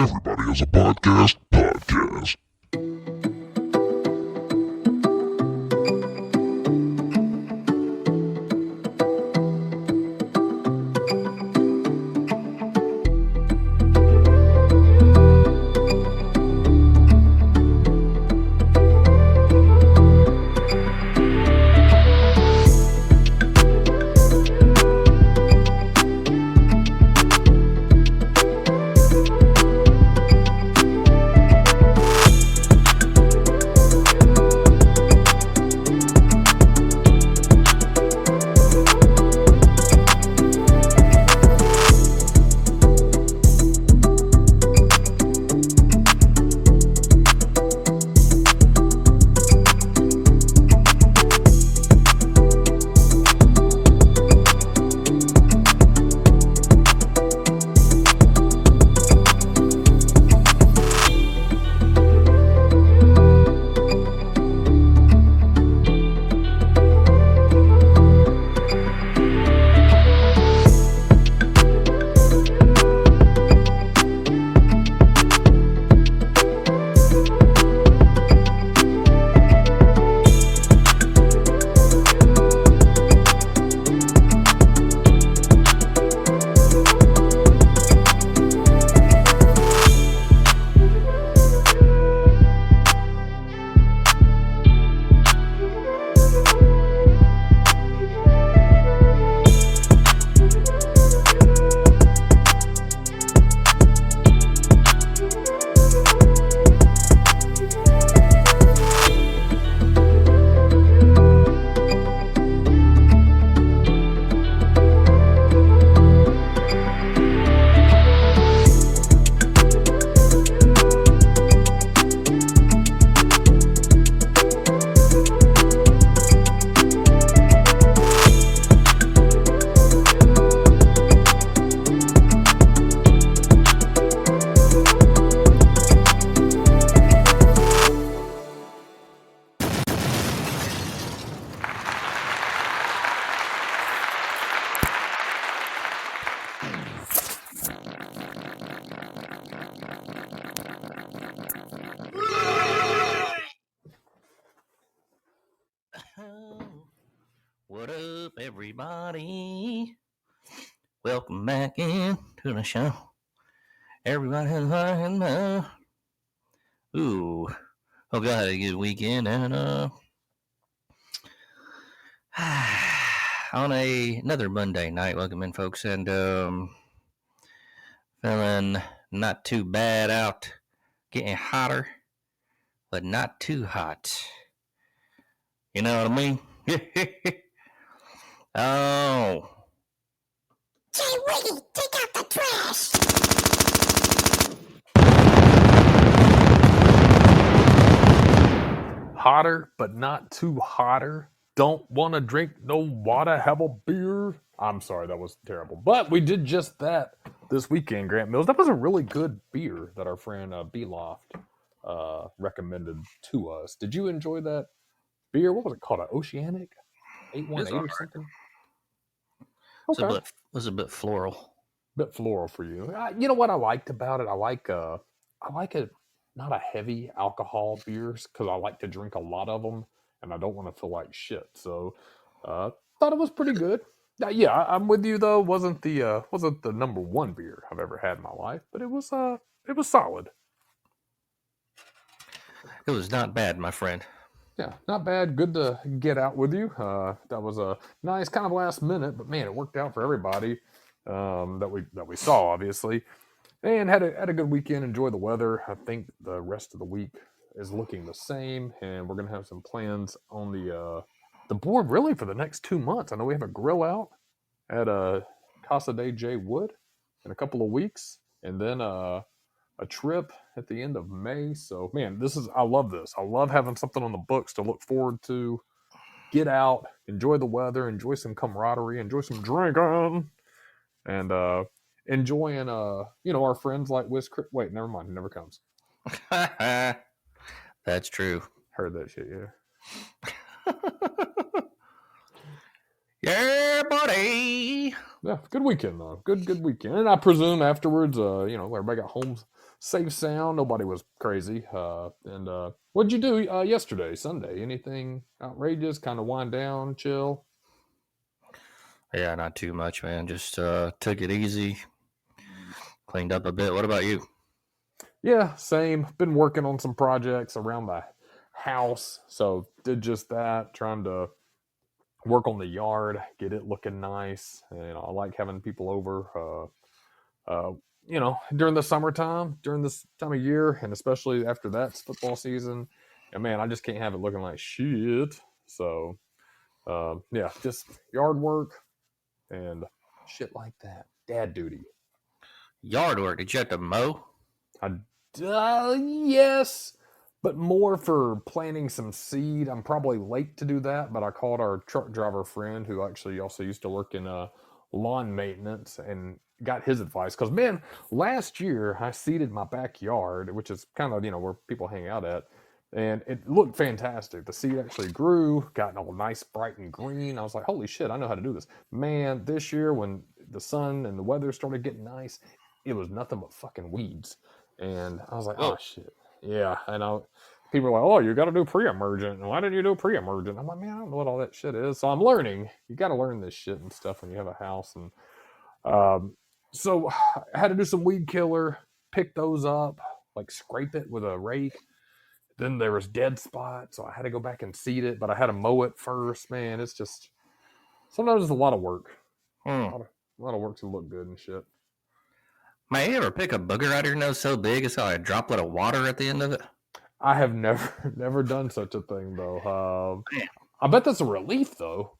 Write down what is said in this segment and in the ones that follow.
Everybody has a podcast. What up, everybody? Welcome back in to the show. Everybody has ooh, hope y'all had a good weekend and on another Monday night. Welcome in, folks, and feeling not too bad out, getting hotter, but not too hot. You know what I mean? Oh. Jay Wiggy, take out the trash! Hotter, but not too hotter. Don't want to drink no water, have a beer. I'm sorry, that was terrible. But we did just that this weekend, Grant Mills. That was a really good beer that our friend B-Loft recommended to us. Did you enjoy that beer? What was it called? An Oceanic? 818 or something? Okay. It was a bit floral. Bit floral for you. You know what I liked about it? I like it, not a heavy alcohol beers, because I like to drink a lot of them and I don't want to feel like shit. So thought it was pretty good. Yeah, I'm with you though. Wasn't the number one beer I've ever had in my life, but it was solid. It was not bad, my friend. Yeah, not bad. Good to get out with you. That was a nice kind of last minute, but man, it worked out for everybody that we saw, obviously, and had a good weekend. Enjoy the weather. I think the rest of the week is looking the same, and we're gonna have some plans on the board really for the next 2 months. I know we have a grill out at Casa de J Wood in a couple of weeks, and then a trip at the end of May. So, man, I love this. I love having something on the books to look forward to. Get out, enjoy the weather, enjoy some camaraderie, enjoy some drinking, and enjoying, our friends like Whis. Wait, never mind. It never comes. That's true. Heard that shit, yeah. Yeah, buddy. Yeah, good weekend, though. Good weekend. And I presume afterwards, everybody got home safe sound. Nobody was crazy. What'd you do yesterday, Sunday? Anything outrageous? Kind of wind down, chill? Yeah, not too much, man. Just took it easy, cleaned up a bit. What about you? Yeah, same. Been working on some projects around the house, so did just that. Trying to work on the yard, get it looking nice. And I like having people over. During the summertime, during this time of year, and especially after that's football season. And man, I just can't have it looking like shit. So, yeah, just yard work and shit like that. Dad duty. Yard work. Did you have to mow? Yes, but more for planting some seed. I'm probably late to do that, but I called our truck driver friend who actually also used to work in lawn maintenance and got his advice. Because man, last year I seeded my backyard, which is kind of where people hang out at, and it looked fantastic. The seed actually grew, got all nice, bright and green. I was like, holy shit, I know how to do this. Man, this year when the sun and the weather started getting nice, it was nothing but fucking weeds. And I was like, oh Whoa. shit. Yeah. People are like, oh, you got to do pre-emergent. And why didn't you do pre-emergent? I'm like, man, I don't know what all that shit is. So I'm learning. You got to learn this shit and stuff when you have a house. And so I had to do some weed killer, pick those up, like scrape it with a rake. Then there was dead spots. So I had to go back and seed it, but I had to mow it first. Man, it's just, sometimes it's a lot of work. Hmm. A lot of work to look good and shit. Man, you ever pick a booger out of your nose so big it's got a droplet of water at the end of it? I have never done such a thing though. Man. I bet that's a relief though.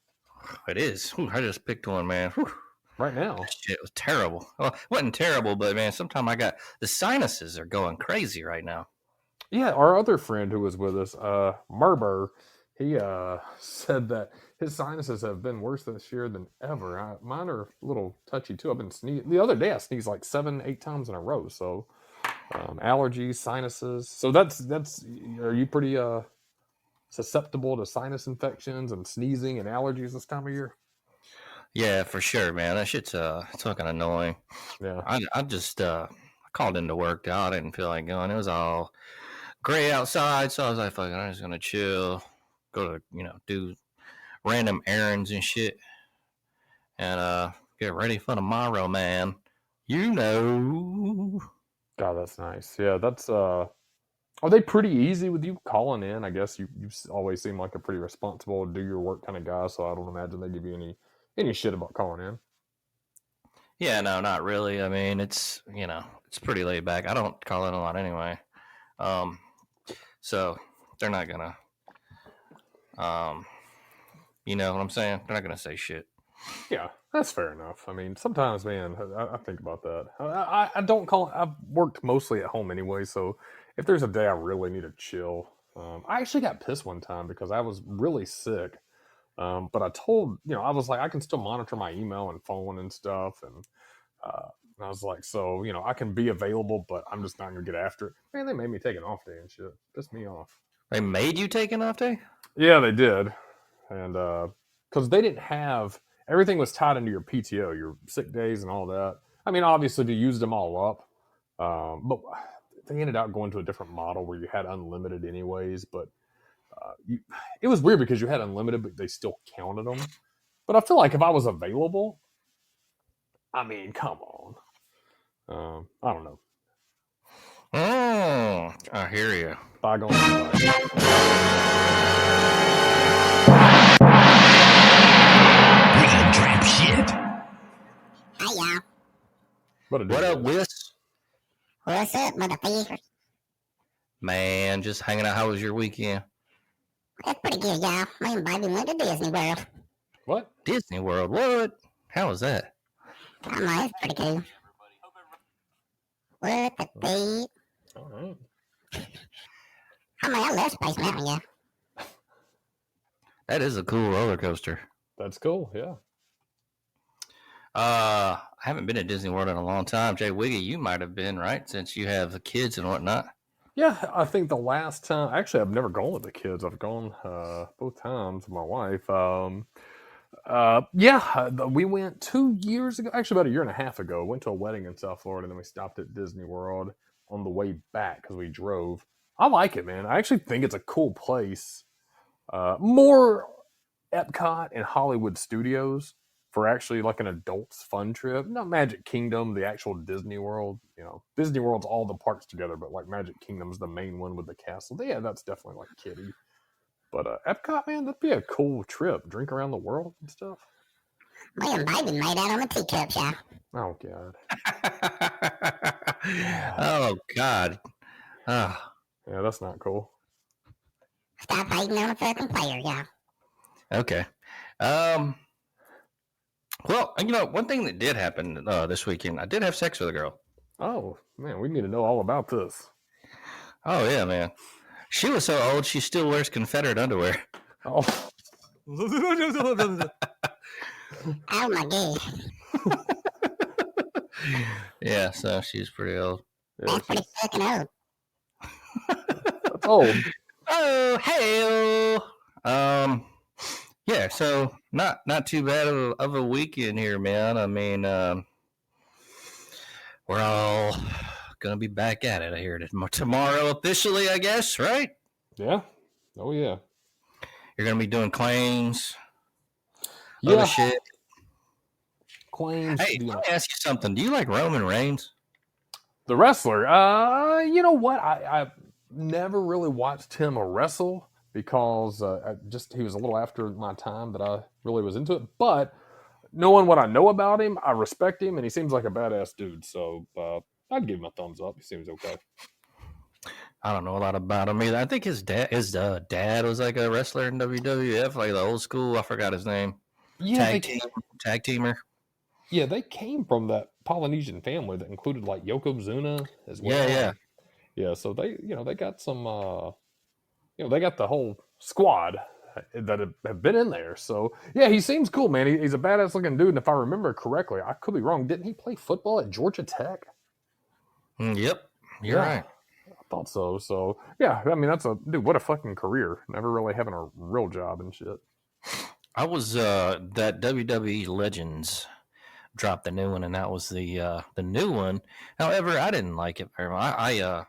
It is. Whew, I just picked one, man. Whew. Right now. That shit was terrible. Well, it wasn't terrible, but man, sometimes I got the sinuses are going crazy right now. Yeah, our other friend who was with us, Merber, he said that his sinuses have been worse this year than ever. Mine are a little touchy too. I've been sneezing. The other day I sneezed like 7-8 times in a row. So allergies, sinuses. So that's. Are you pretty susceptible to sinus infections and sneezing and allergies this time of year? Yeah, for sure, man. That shit's it's fucking annoying. Yeah. I just called into work. I didn't feel like going. It was all gray outside, so I was like, fucking, I'm just gonna chill, go to do random errands and shit, and get ready for tomorrow, man. You know. God, that's nice. Yeah, that's are they pretty easy with you calling in? I guess you always seem like a pretty responsible, do your work kind of guy, so I don't imagine they give you any shit about calling in. Yeah, no, not really. I mean, it's it's pretty laid back. I don't call in a lot anyway. So they're not gonna you know what I'm saying? They're not gonna say shit. Yeah, that's fair enough. I mean, sometimes, man, I think about that. I don't call. I've worked mostly at home anyway, so if there's a day I really need to chill, I actually got pissed one time because I was really sick. But I told I was like, I can still monitor my email and phone and stuff, and I was like, so I can be available, but I'm just not gonna get after it. Man, they made me take an off day and shit. Pissed me off. They made you take an off day? Yeah, they did, and because they didn't have everything was tied into your PTO, your sick days, and all that. I mean, obviously, you used them all up, but they ended up going to a different model where you had unlimited anyways. But it was weird because you had unlimited, but they still counted them. But I feel like if I was available, I mean, come on. I don't know. I hear you. Bygone. Bygone. Bringing trap shit. Hi, y'all. What up, Whis? What's up, motherfucker? Man, just hanging out. How was your weekend? That's pretty good, y'all. Me and Bobby went to Disney World. What? Disney World? What? How was that? I know, it's pretty cool. What the beat? All right. I mean, I love Space Mountain, yeah. That is a cool roller coaster. That's cool. Yeah. I haven't been to Disney World in a long time. Jay Wiggy, you might have been, right? Since you have kids and whatnot. Yeah, I think the last time, actually, I've never gone with the kids. I've gone both times with my wife. We went 2 years ago, actually about a year and a half ago. Went to a wedding in South Florida, and then we stopped at Disney World. on the way back because we drove. I like it, man. I actually think it's a cool place. More Epcot and Hollywood Studios for actually like an adult's fun trip. Not Magic Kingdom, the actual Disney World. You know, Disney World's all the parks together, but like Magic Kingdom's the main one with the castle. Yeah, that's definitely like kiddie. But Epcot, man, that'd be a cool trip. Drink around the world and stuff. William Biden made out on a teacup, yeah. Oh god. Oh God. Ah. Yeah, that's not cool. Stop hating on a fucking player, yeah. Okay. Well, one thing that did happen this weekend, I did have sex with a girl. Oh man, we need to know all about this. Oh yeah, man. She was so old she still wears Confederate underwear. Oh. Oh my god. Yeah, so she's pretty old. Yeah, That's pretty fucking old. that's old. Oh, hey. Yeah, so not too bad of a weekend here, man. I mean, we're all gonna be back at it here tomorrow officially, I guess, right? Yeah. Oh yeah. You're gonna be doing claims. Yeah. Other shit. Claims. Hey, let me ask you something. Do you like Roman Reigns? The wrestler. You know what? I never really watched him wrestle because he was a little after my time that I really was into it. But knowing what I know about him, I respect him, and he seems like a badass dude. So I'd give him a thumbs up. He seems okay. I don't know a lot about him either. I think his dad was like a wrestler in WWF, like the old school. I forgot his name. Yeah, tag teamer. Yeah, they came from that Polynesian family that included like Yokozuna as well. Yeah. So they got some, they got the whole squad that have been in there. So yeah, he seems cool, man. He's a badass looking dude. And if I remember correctly, I could be wrong. Didn't he play football at Georgia Tech? Yep, you're right. I thought so. So yeah, I mean what a fucking career. Never really having a real job and shit. I was that WWE Legends dropped the new one, and that was the new one. However, I didn't like it very much. I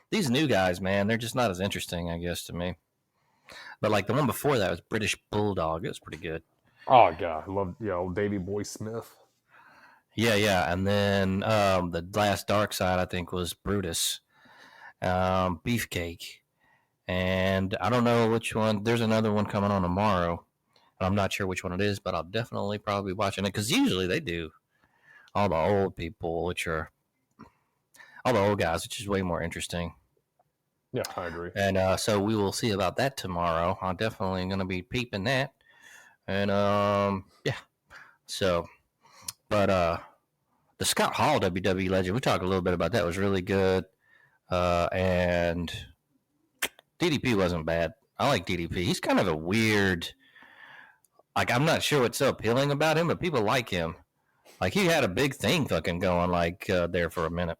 these new guys, man, they're just not as interesting, I guess, to me. But like the one before that was British Bulldog. It was pretty good. Oh god, I love old Davey Boy Smith. Yeah, and then the last Dark Side I think was Brutus, Beefcake, and I don't know which one. There's another one coming on tomorrow. I'm not sure which one it is, but I'll definitely probably be watching it because usually they do all the old people, which are all the old guys, which is way more interesting. Yeah, I agree. And so we will see about that tomorrow. I'm definitely going to be peeping that. And yeah. So, but the Scott Hall WWE Legend, we talked a little bit about that. It was really good. And DDP wasn't bad. I like DDP. He's kind of a weird. Like, I'm not sure what's so appealing about him, but people like him. Like, he had a big thing fucking going, like, there for a minute.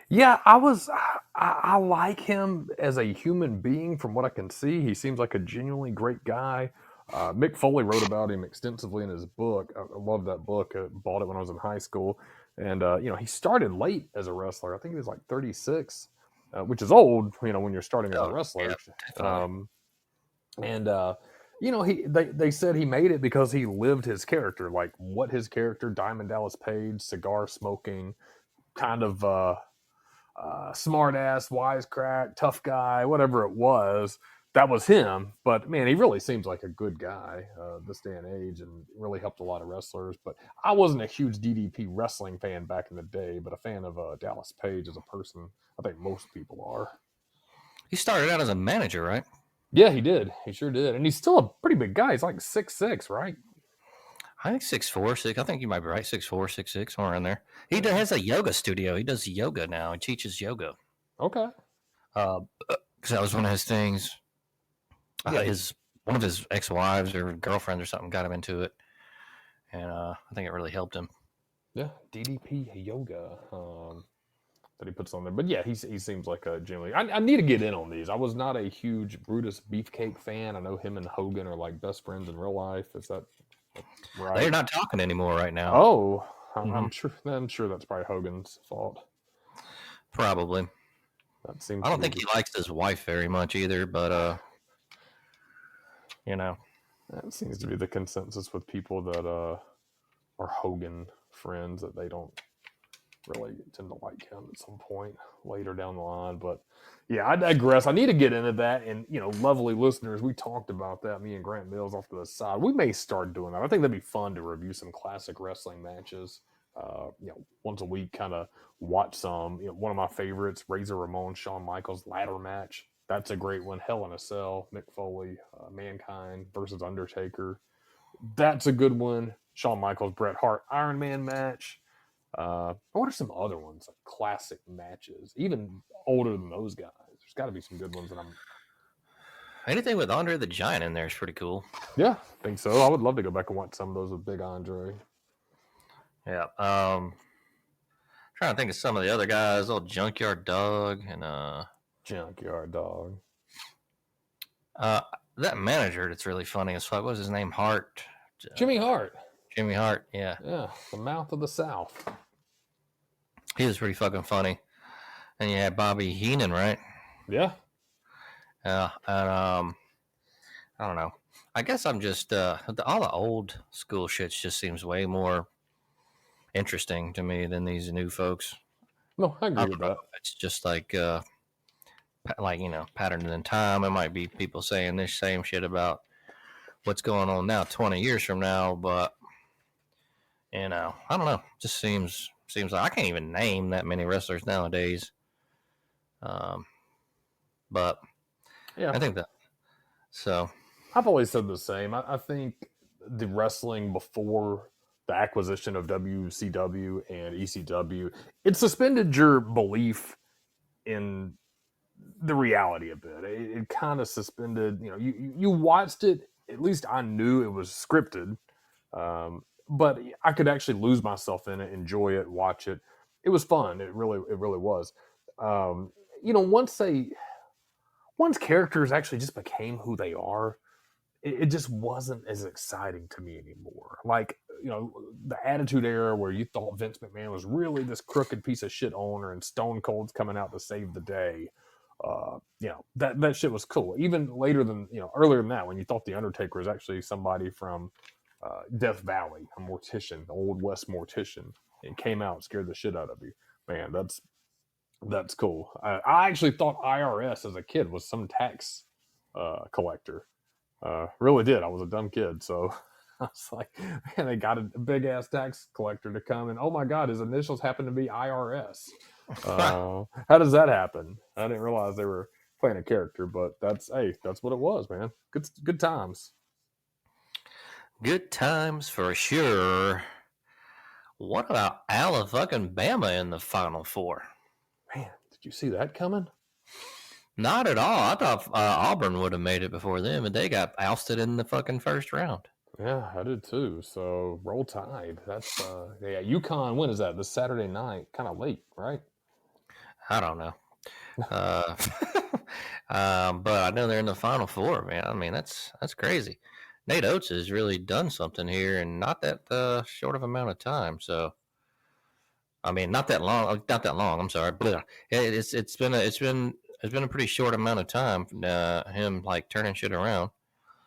Yeah, I like him as a human being from what I can see. He seems like a genuinely great guy. Mick Foley wrote about him extensively in his book. I love that book. I bought it when I was in high school. And, he started late as a wrestler. I think he was like 36, which is old, when you're starting as a wrestler. Yeah, they said he made it because he lived his character, like what his character, Diamond Dallas Page, cigar smoking, kind of smart ass, wisecrack, tough guy, whatever it was. That was him. But man, he really seems like a good guy this day and age, and really helped a lot of wrestlers. But I wasn't a huge DDP wrestling fan back in the day, but a fan of Dallas Page as a person. I think most people are. He started out as a manager, right? Yeah, he did. He sure did. And he's still a pretty big guy. He's like 6'6", right? I think 6'4", 6. I think you might be right. 6'4", 6'6", somewhere in there. He has a yoga studio. He does yoga now. He teaches yoga. Okay. Because that was one of his things. One of his ex-wives or girlfriends or something got him into it, and I think it really helped him. Yeah, DDP yoga that he puts on there. But yeah, he seems like a genuinely. I need to get in on these. I was not a huge Brutus Beefcake fan. I know him and Hogan are like best friends in real life. Is that right? They're not talking anymore right now. Oh, I'm sure that's probably Hogan's fault. Probably. That seems. I don't think he likes his wife very much either, but that seems to be the consensus with people that are Hogan friends, that they don't really tend to like him at some point later down the line. But yeah, I digress. I need to get into that. And, lovely listeners, we talked about that, me and Grant Mills off to the side. We may start doing that. I think that'd be fun to review some classic wrestling matches. Once a week, kind of watch some. One of my favorites, Razor Ramon, Shawn Michaels ladder match. That's a great one. Hell in a Cell, Mick Foley, Mankind versus Undertaker. That's a good one. Shawn Michaels, Bret Hart, Iron Man match. What are some other ones, like classic matches, even older than those guys? There's got to be some good ones that I'm. Anything with Andre the Giant in there is pretty cool. Yeah, I think so. I would love to go back and watch some of those with Big Andre. Yeah. Trying to think of some of the other guys, old Junkyard Dog and Junkyard Dog. That manager that's really funny as fuck. What was his name? Hart. Jimmy Hart. Jimmy Hart, yeah. Yeah, the mouth of the South. He was pretty fucking funny. And you had Bobby Heenan, right? Yeah. Yeah, and I don't know. I guess I'm just all the old school shit just seems way more interesting to me than these new folks. No, I agree with that. It's just like pattern in time. It might be people saying this same shit about what's going on now 20 years from now, but I don't know. Just seems like I can't even name that many wrestlers nowadays. But yeah, I think that. So I've always said the same. I think the wrestling before the acquisition of WCW and ECW, it suspended your belief in the reality a bit. It kind of suspended. You watched it. At least I knew it was scripted. But I could actually lose myself in it, enjoy it, watch it. It was fun. It really was. Once characters actually just became who they are, it just wasn't as exciting to me anymore. Like, the Attitude Era where you thought Vince McMahon was really this crooked piece of shit owner and Stone Cold's coming out to save the day. That shit was cool. Even later than, earlier than that, when you thought The Undertaker was actually somebody from Death Valley, a mortician, the Old West mortician, and came out and scared the shit out of you. Man, that's cool. I actually thought IRS as a kid was some tax collector. Really did. I was a dumb kid, so I was like, man, they got a big ass tax collector to come, and oh my god, his initials happen to be IRS. How does that happen? I didn't realize they were playing a character, but that's what it was, man. Good times. Good times for sure. What about Alabama in the Final Four? Man, did you see that coming? Not at all. I thought Auburn would have made it before them, and they got ousted in the fucking first round. Yeah, I did too. So roll Tide. That's UConn. When is that? This Saturday night. Kind of late, right? I don't know. But I know they're in the Final Four, man. I mean, that's crazy. Nate Oates has really done something here in not that short of amount of time. So, I mean, not that long. I'm sorry. But it's been a pretty short amount of time. Him like turning shit around.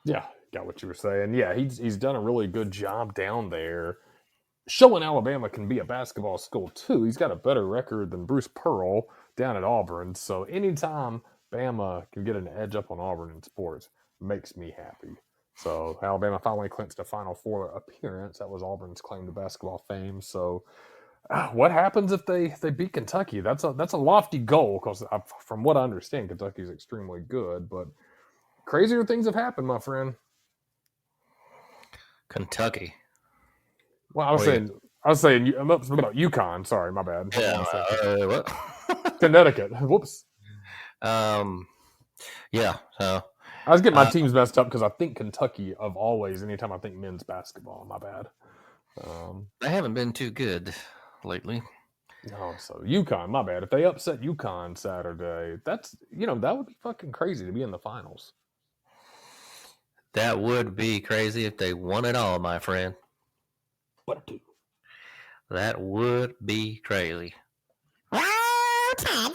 Yeah, got what you were saying. Yeah, he's done a really good job down there, showing Alabama can be a basketball school too. He's got a better record than Bruce Pearl down at Auburn. So anytime Bama can get an edge up on Auburn in sports, makes me happy. So Alabama finally clinched a Final Four appearance. That was Auburn's claim to basketball fame. So what happens if they beat Kentucky? That's a lofty goal because from what I understand, Kentucky is extremely good. But crazier things have happened, my friend. Kentucky. Well, I was saying UConn. Sorry, my bad. Yeah. What? Connecticut. Whoops. Yeah. So. I was getting my teams messed up because I think Kentucky of always. Anytime I think men's basketball, my bad. They haven't been too good lately. No, so UConn, my bad. If they upset UConn Saturday, that's that would be fucking crazy to be in the finals. That would be crazy if they won it all, my friend. What a dude. That would be crazy. Roll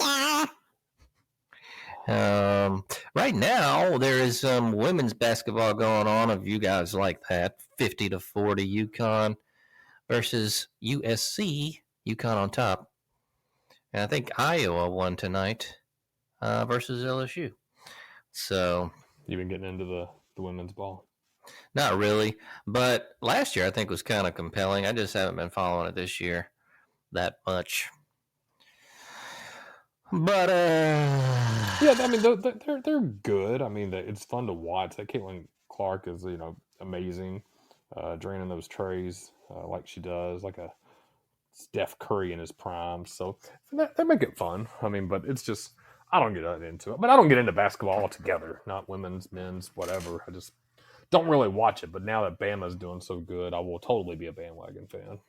Tide. Right now there is some women's basketball going on. If you guys like that, 50-40 UConn versus USC. UConn on top, and I think Iowa won tonight versus LSU. So You've been getting into the women's ball. not really, but last year I think was kind of compelling. I just haven't been following it this year that much. But Yeah, I mean they're good. I mean it's fun to watch. That Caitlin Clark is amazing, draining those trays like she does, like a Steph Curry in his prime. So they make it fun. I mean, but it's just I don't get into it. But I don't get into basketball altogether. Not women's, men's, whatever. I just don't really watch it. But now that Bama's doing so good, I will totally be a bandwagon fan.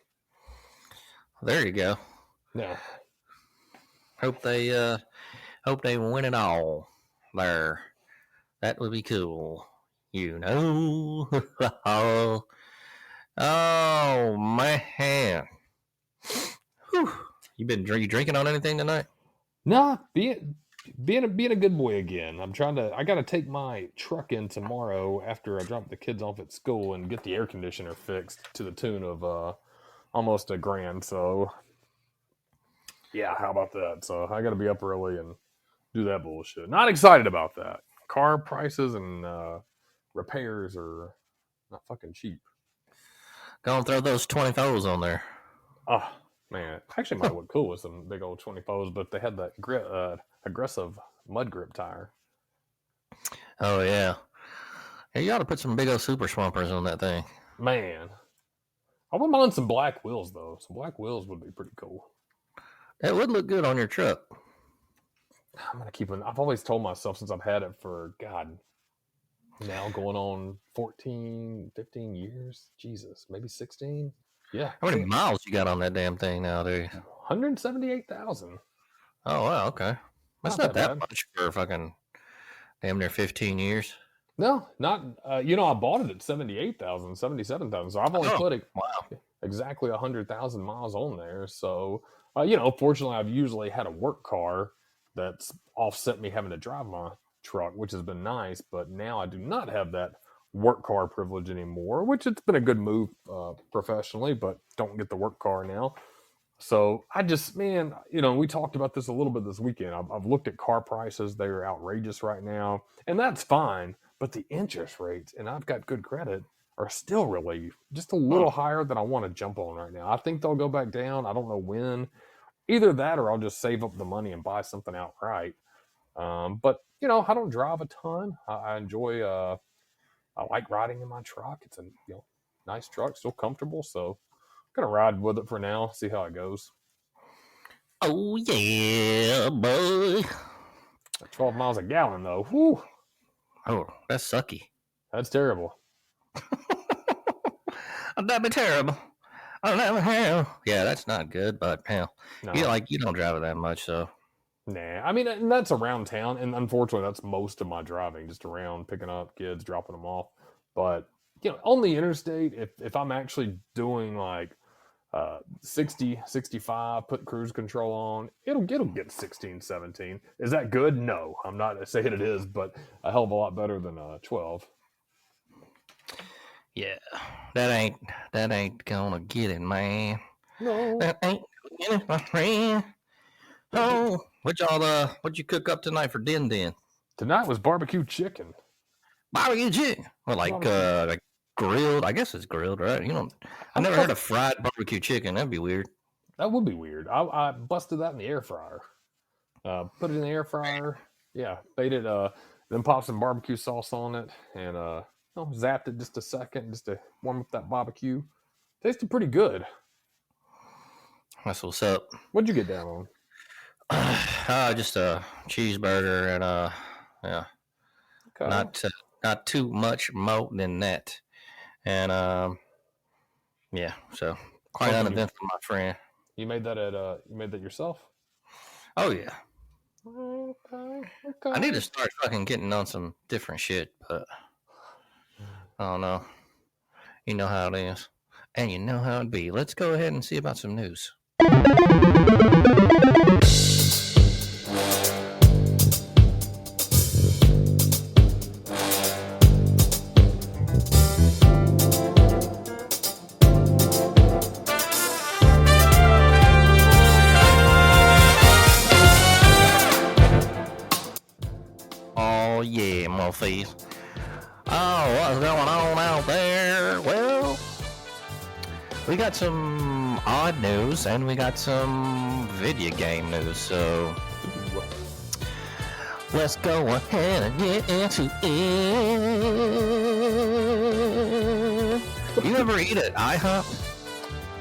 there you go. Yeah. Hope they win it all there. That would be cool. Oh man. Whew. You drinking on anything tonight? Nah, being a good boy again. I gotta take my truck in tomorrow after I drop the kids off at school and get the air conditioner fixed to the tune of almost $1,000. So yeah, how about that? So I gotta be up early and do that bullshit. Not excited about that. Car prices and repairs are not fucking cheap. Go and throw those 24s on there. Oh man, actually might look cool with some big old 24s, but they had that aggressive mud grip tire. Oh yeah. Hey, you ought to put some big old super swampers on that thing. Man, I wouldn't mind some black wheels though. Some black wheels would be pretty cool. That would look good on your truck. I'm gonna keep it. I've always told myself since I've had it for now going on 14, 15 years. Jesus, maybe 16. Yeah. How many miles you got on that damn thing now, dude? 178,000. Oh wow, okay. That's not that much for fucking damn near 15 years. No, not. I bought it at 78,000, 77,000. So I've only put exactly 100,000 miles on there. So fortunately, I've usually had a work car that's offset me having to drive my truck, which has been nice. But now I do not have that work car privilege anymore, which it's been a good move professionally, but don't get the work car now. So I just, man, we talked about this a little bit this weekend. I've looked at car prices. They're outrageous right now, and that's fine. But the interest rates, and I've got good credit, are still really just a little higher than I want to jump on right now. I think they'll go back down. I don't know when. Either that or I'll just save up the money and buy something outright. But, I don't drive a ton. I enjoy, I like riding in my truck. It's a nice truck, still comfortable. So I'm going to ride with it for now, see how it goes. Oh, yeah, boy. 12 miles a gallon, though. Whew. Oh, that's sucky. That's terrible. That'd be terrible. Yeah, that's not good, but hell, No. you don't drive it that much, so. Nah, I mean, and that's around town, and unfortunately, that's most of my driving, just around picking up kids, dropping them off. But on the interstate, if I'm actually doing like 60, 65, put cruise control on, it'll get 16, 17. Is that good? No, I'm not saying it is, but a hell of a lot better than 12. Yeah, that ain't gonna get it, man. No, that ain't gonna get it, my friend. Oh, what'd you cook up tonight for din? Tonight was barbecue chicken. Barbecue chicken? Well, like grilled. I guess it's grilled, right? I never heard of fried barbecue chicken. That'd be weird. That would be weird. I busted that in the air fryer. Put it in the air fryer. Yeah, baked it. Then pop some barbecue sauce on it, and zapped it just a second, just to warm up that barbecue. Tasted pretty good. That's what's up. What'd you get down on? Just a cheeseburger and yeah, okay. Not too much more than that, and yeah, so quite uneventful, my friend. You made that yourself? Oh yeah. Okay. I need to start fucking getting on some different shit, but I don't know. You know how it is, and you know how it be. Let's go ahead and see about some news. please. Oh, what's going on out there? Well, we got some odd news and we got some video game news, so let's go ahead and get into it. You ever eat at IHOP?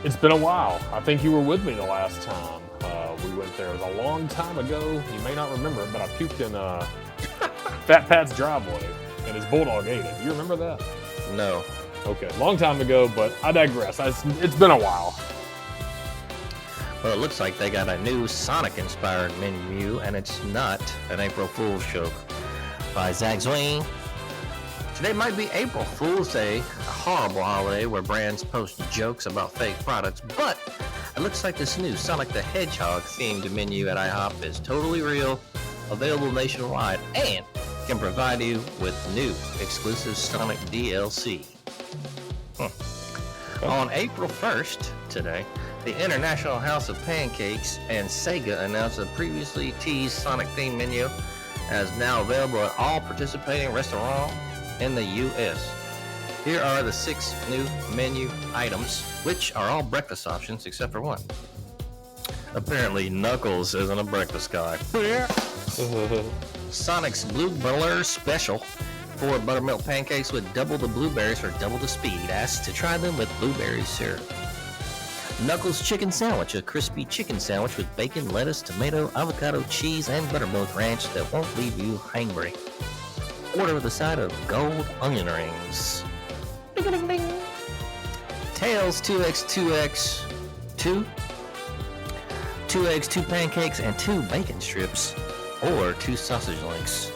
It's been a while. I think you were with me the last time we went there. It was a long time ago. You may not remember it, but I puked in Fat Pat's driveway, and his bulldog ate it. You remember that? No. Okay, long time ago, but I digress. It's been a while. Well, it looks like they got a new Sonic-inspired menu, and it's not an April Fool's joke by Zach Zwing. Today might be April Fool's Day, a horrible holiday where brands post jokes about fake products, but it looks like this new Sonic the Hedgehog themed menu at IHOP is totally real, available nationwide, and can provide you with new exclusive Sonic DLC. On April 1st, today, the International House of Pancakes and Sega announced a previously teased Sonic-themed menu as now available at all participating restaurants in the U.S. Here are the 6 new menu items, which are all breakfast options except for one. Apparently, Knuckles isn't a breakfast guy. Sonic's Blue Blur Special. 4 buttermilk pancakes with double the blueberries for double the speed. Asked to try them with blueberry syrup. Knuckles Chicken Sandwich, a crispy chicken sandwich with bacon, lettuce, tomato, avocado, cheese, and buttermilk ranch that won't leave you hangry. Order with a side of gold onion rings. Ding, ding, ding. Tails 2x2x 2. 2 eggs, 2 pancakes, and 2 bacon strips. Or 2 sausage links.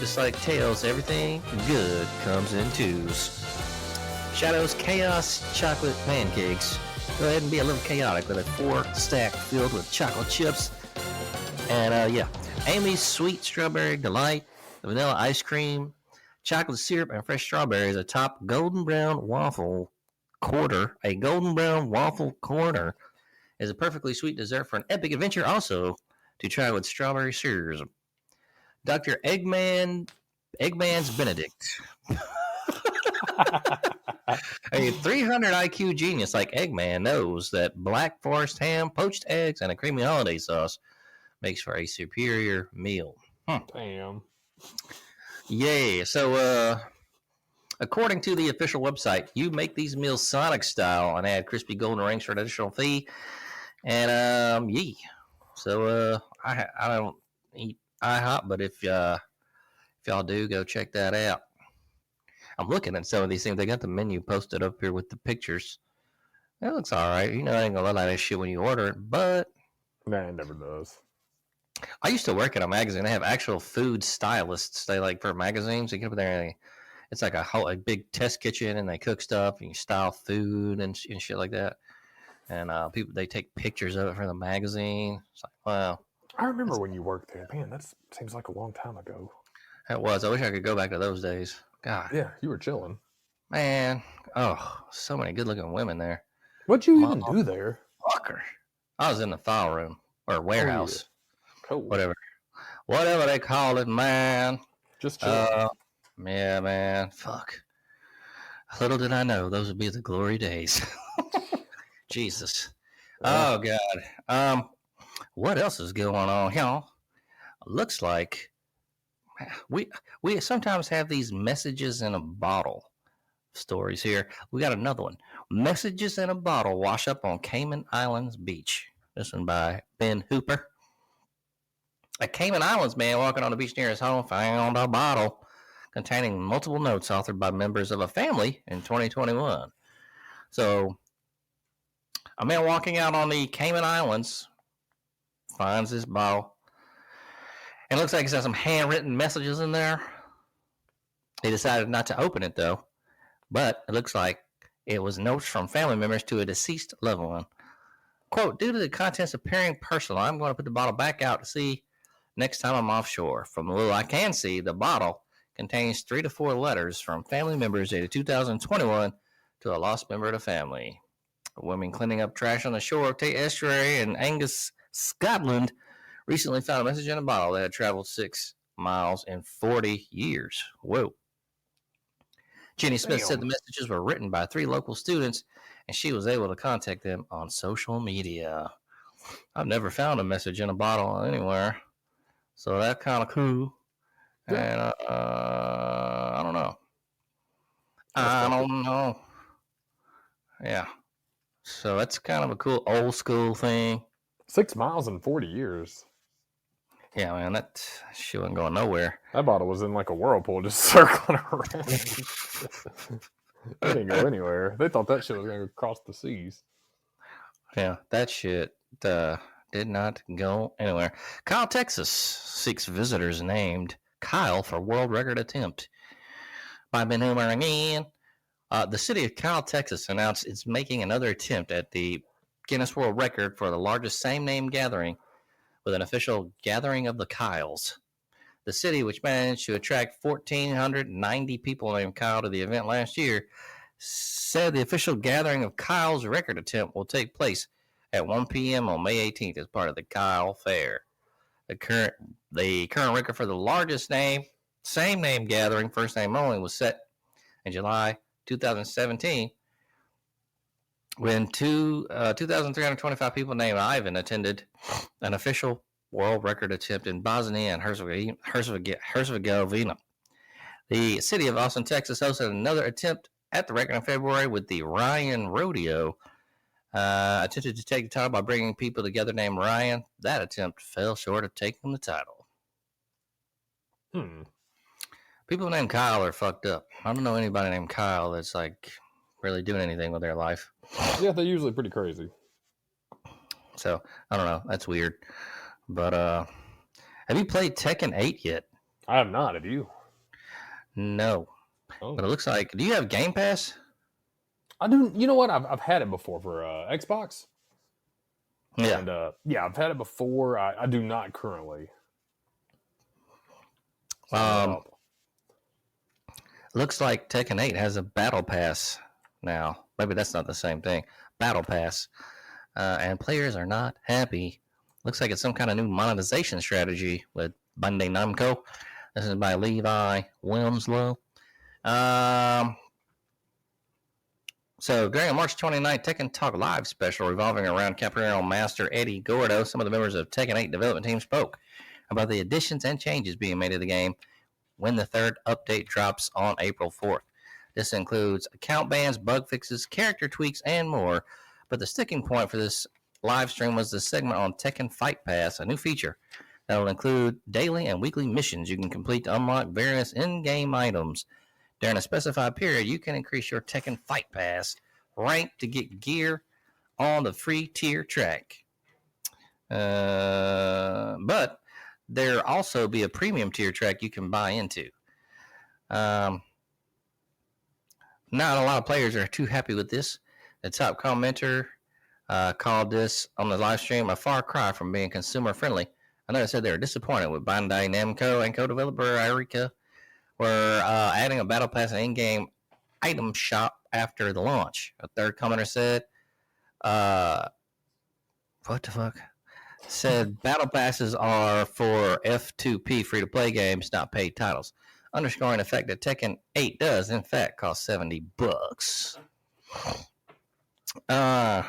Just like Tails, everything good comes in 2s. Shadow's Chaos Chocolate Pancakes. Go ahead and be a little chaotic with a 4 stack filled with chocolate chips. And Amy's Sweet Strawberry Delight, vanilla ice cream, chocolate syrup, and fresh strawberries atop golden brown waffle quarter. A golden brown waffle corner is a perfectly sweet dessert for an epic adventure. Also to try with strawberry syrup. Dr. Eggman's Benedict. A 300 IQ genius like Eggman knows that Black Forest ham, poached eggs, and a creamy holiday sauce makes for a superior meal. Damn. Yeah, so according to the official website, you make these meals Sonic style and add crispy golden rings for an additional fee. And so I don't eat IHOP, but if y'all do, go check that out. I'm looking at some of these things. They got the menu posted up here with the pictures. It looks all right. You know, I ain't gonna look like that shit when you order it, but Nah, it never does. I used to work at a magazine. They have actual food stylists. They like for magazines. They get up there and it's like a big test kitchen, and they cook stuff and you style food and shit like that. And people, they take pictures of it for the magazine. It's like, wow. I remember when you worked there. Man, that seems like a long time ago. It was. I wish I could go back to those days. God. Yeah, you were chilling. Man. Oh, so many good looking women there. What'd you even do there? Fucker. I was in the file room or warehouse. Oh, yeah. Cool. Whatever they call it, man. Just chilling. Yeah, man. Fuck. Little did I know those would be the glory days. Jesus. Oh God. What else is going on, y'all? Looks like we sometimes have these messages in a bottle stories here. We got another one. Messages in a bottle wash up on Cayman Islands beach. This one by Ben Hooper. A Cayman Islands man walking on the beach near his home found a bottle containing multiple notes authored by members of a family in 2021. So, a man walking out on the Cayman Islands finds this bottle. And it looks like it's got some handwritten messages in there. He decided not to open it, though. But it looks like it was notes from family members to a deceased loved one. Quote, due to the contents appearing personal, I'm going to put the bottle back out to see next time I'm offshore. From the little I can see, the bottle contains 3 to 4 letters from family members dated 2021 to a lost member of the family. A woman cleaning up trash on the shore of Tate Estuary in Angus, Scotland, recently found a message in a bottle that had traveled 6 miles in 40 years. Whoa. Jenny Smith said the messages were written by 3 local students, and she was able to contact them on social media. I've never found a message in a bottle anywhere, so that's kind of cool. Yeah. And I don't know. I don't know. Yeah. So that's kind of a cool old school thing. 6 miles in 40 years. Yeah, man, that shit wasn't going nowhere. That bottle was in like a whirlpool just circling around. It didn't go anywhere. They thought that shit was going to cross the seas. Yeah, that shit did not go anywhere. Kyle, Texas seeks visitors named Kyle for world record attempt. By Ben Hoomer again. The city of Kyle, Texas announced it's making another attempt at the Guinness World Record for the largest same-name gathering with an official Gathering of the Kyles. The city, which managed to attract 1,490 people named Kyle to the event last year, said the official Gathering of Kyle's record attempt will take place at 1 p.m. on May 18th as part of the Kyle Fair. The current record for the largest same name gathering, first name only, was set in July 2017 when 2,325 people named Ivan attended an official world record attempt in Bosnia and Herzegovina. The city of Austin, Texas hosted another attempt at the record in February with the Ryan Rodeo. Attempted to take the title by bringing people together named Ryan. That attempt fell short of taking the title. People named Kyle are fucked up. I don't know anybody named Kyle that's like really doing anything with their life. Yeah, they're usually pretty crazy. So, I don't know. That's weird. But have you played Tekken 8 yet? I have not. Have you? No. But it looks like, do you have Game Pass? I do. You know what? I've had it before for Xbox. Yeah. And yeah, I've had it before. I do not currently. Looks like Tekken 8 has a battle pass now. Maybe that's not the same thing. Battle pass. And players are not happy. Looks like it's some kind of new monetization strategy with Bandai Namco. This is by Levi Wilmslow. So during a March 29th Tekken Talk Live special revolving around Capoeira Master Eddie Gordo, some of the members of Tekken 8 development team spoke about the additions and changes being made to the game when the third update drops on April 4th. This includes account bans, bug fixes, character tweaks, and more. But the sticking point for this live stream was the segment on Tekken Fight Pass, a new feature that will include daily and weekly missions you can complete to unlock various in-game items. During a specified period, you can increase your Tekken Fight Pass rank to get gear on the free tier track. But there'll also be a premium tier track you can buy into. Not a lot of players are too happy with this. The top commenter called this on the live stream a far cry from being consumer friendly. Another said they were disappointed with Bandai Namco and co-developer Eureka were adding a battle pass and in-game item shop after the launch. A third commenter said, what the fuck? Said battle passes are for F2P free-to-play games, not paid titles, underscoring the fact that Tekken 8 does, in fact, cost $70. I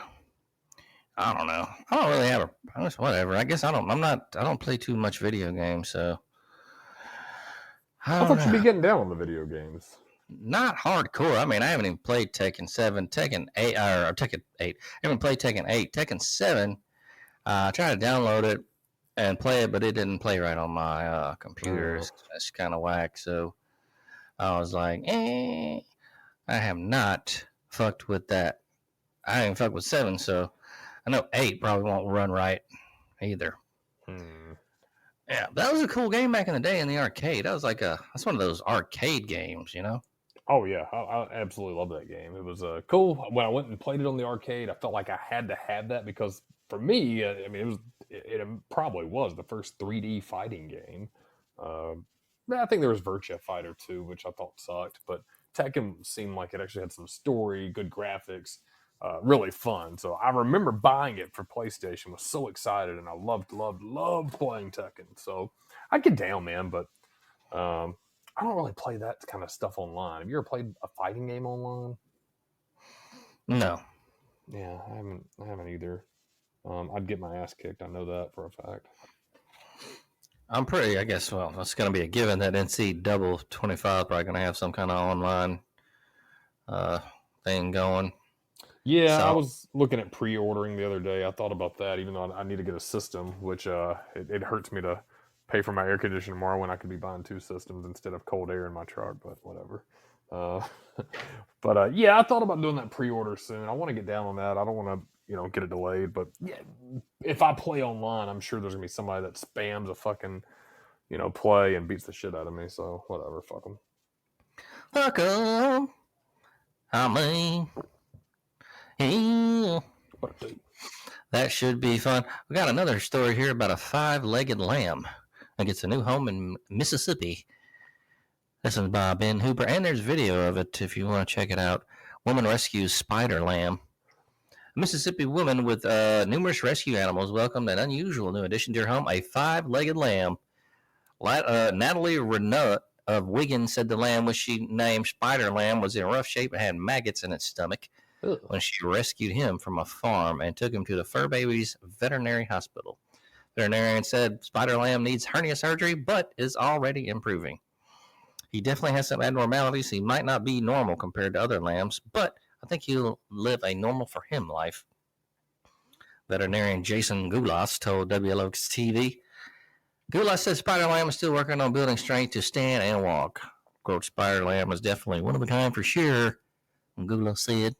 don't know. I don't really have whatever. I guess I don't play too much video games, so I thought you'd be getting down on the video games. Not hardcore. I mean, I haven't even played Tekken 7, Tekken 8, or Tekken 8. I haven't played Tekken 8. Tekken 7, I tried to download it and play it, but it didn't play right on my computer. It's kind of whack, so I was like, I have not fucked with that. I haven't fucked with 7, so I know 8 probably won't run right either. Yeah, that was a cool game back in the day in the arcade. That's one of those arcade games, you know? Oh, yeah. I absolutely love that game. It was cool. When I went and played it on the arcade, I felt like I had to have that because for me, I mean, it probably was the first 3D fighting game. I think there was Virtua Fighter 2, which I thought sucked, but Tekken seemed like it actually had some story, good graphics, really fun. So I remember buying it for PlayStation, was so excited, and I loved playing Tekken. So I get down, man, but I don't really play that kind of stuff online. Have you ever played a fighting game online? No. Yeah, I haven't either. I'd get my ass kicked. I know that for a fact. I'm pretty, I guess, well, it's going to be a given that NC Double 25 probably going to have some kind of online thing going. Yeah, I So, was looking at pre-ordering the other day. I thought about that, even though I need to get a system, which it hurts me to pay for my air conditioner tomorrow when I could be buying 2 systems instead of cold air in my truck. But whatever. Yeah, I thought about doing that pre-order soon. I want to get down on that. I don't want to get it delayed. But yeah, if I play online, I'm sure there's gonna be somebody that spams a fucking play and beats the shit out of me. So whatever, fuck them. fuck 'em. I mean, yeah. That should be fun. We got another story here about a 5-legged lamb that gets a new home in Mississippi. This is by Ben Hooper, and there's video of it if you want to check it out. Woman rescues spider lamb. A Mississippi woman with numerous rescue animals welcomed an unusual new addition to her home, a 5-legged lamb. Natalie Renault of Wiggins said the lamb, which she named Spider Lamb, was in rough shape and had maggots in its stomach. Ugh. When she rescued him from a farm and took him to the Fur Babies Veterinary Hospital. Veterinarian said Spider Lamb needs hernia surgery, but is already improving. He definitely has some abnormalities. He might not be normal compared to other lambs, but I think he'll live a normal for him life. Veterinarian Jason Goulas told WLOX TV. Goulas said Spider Lamb is still working on building strength to stand and walk. Quote, Spider Lamb is definitely one of a kind for sure, Goulas said.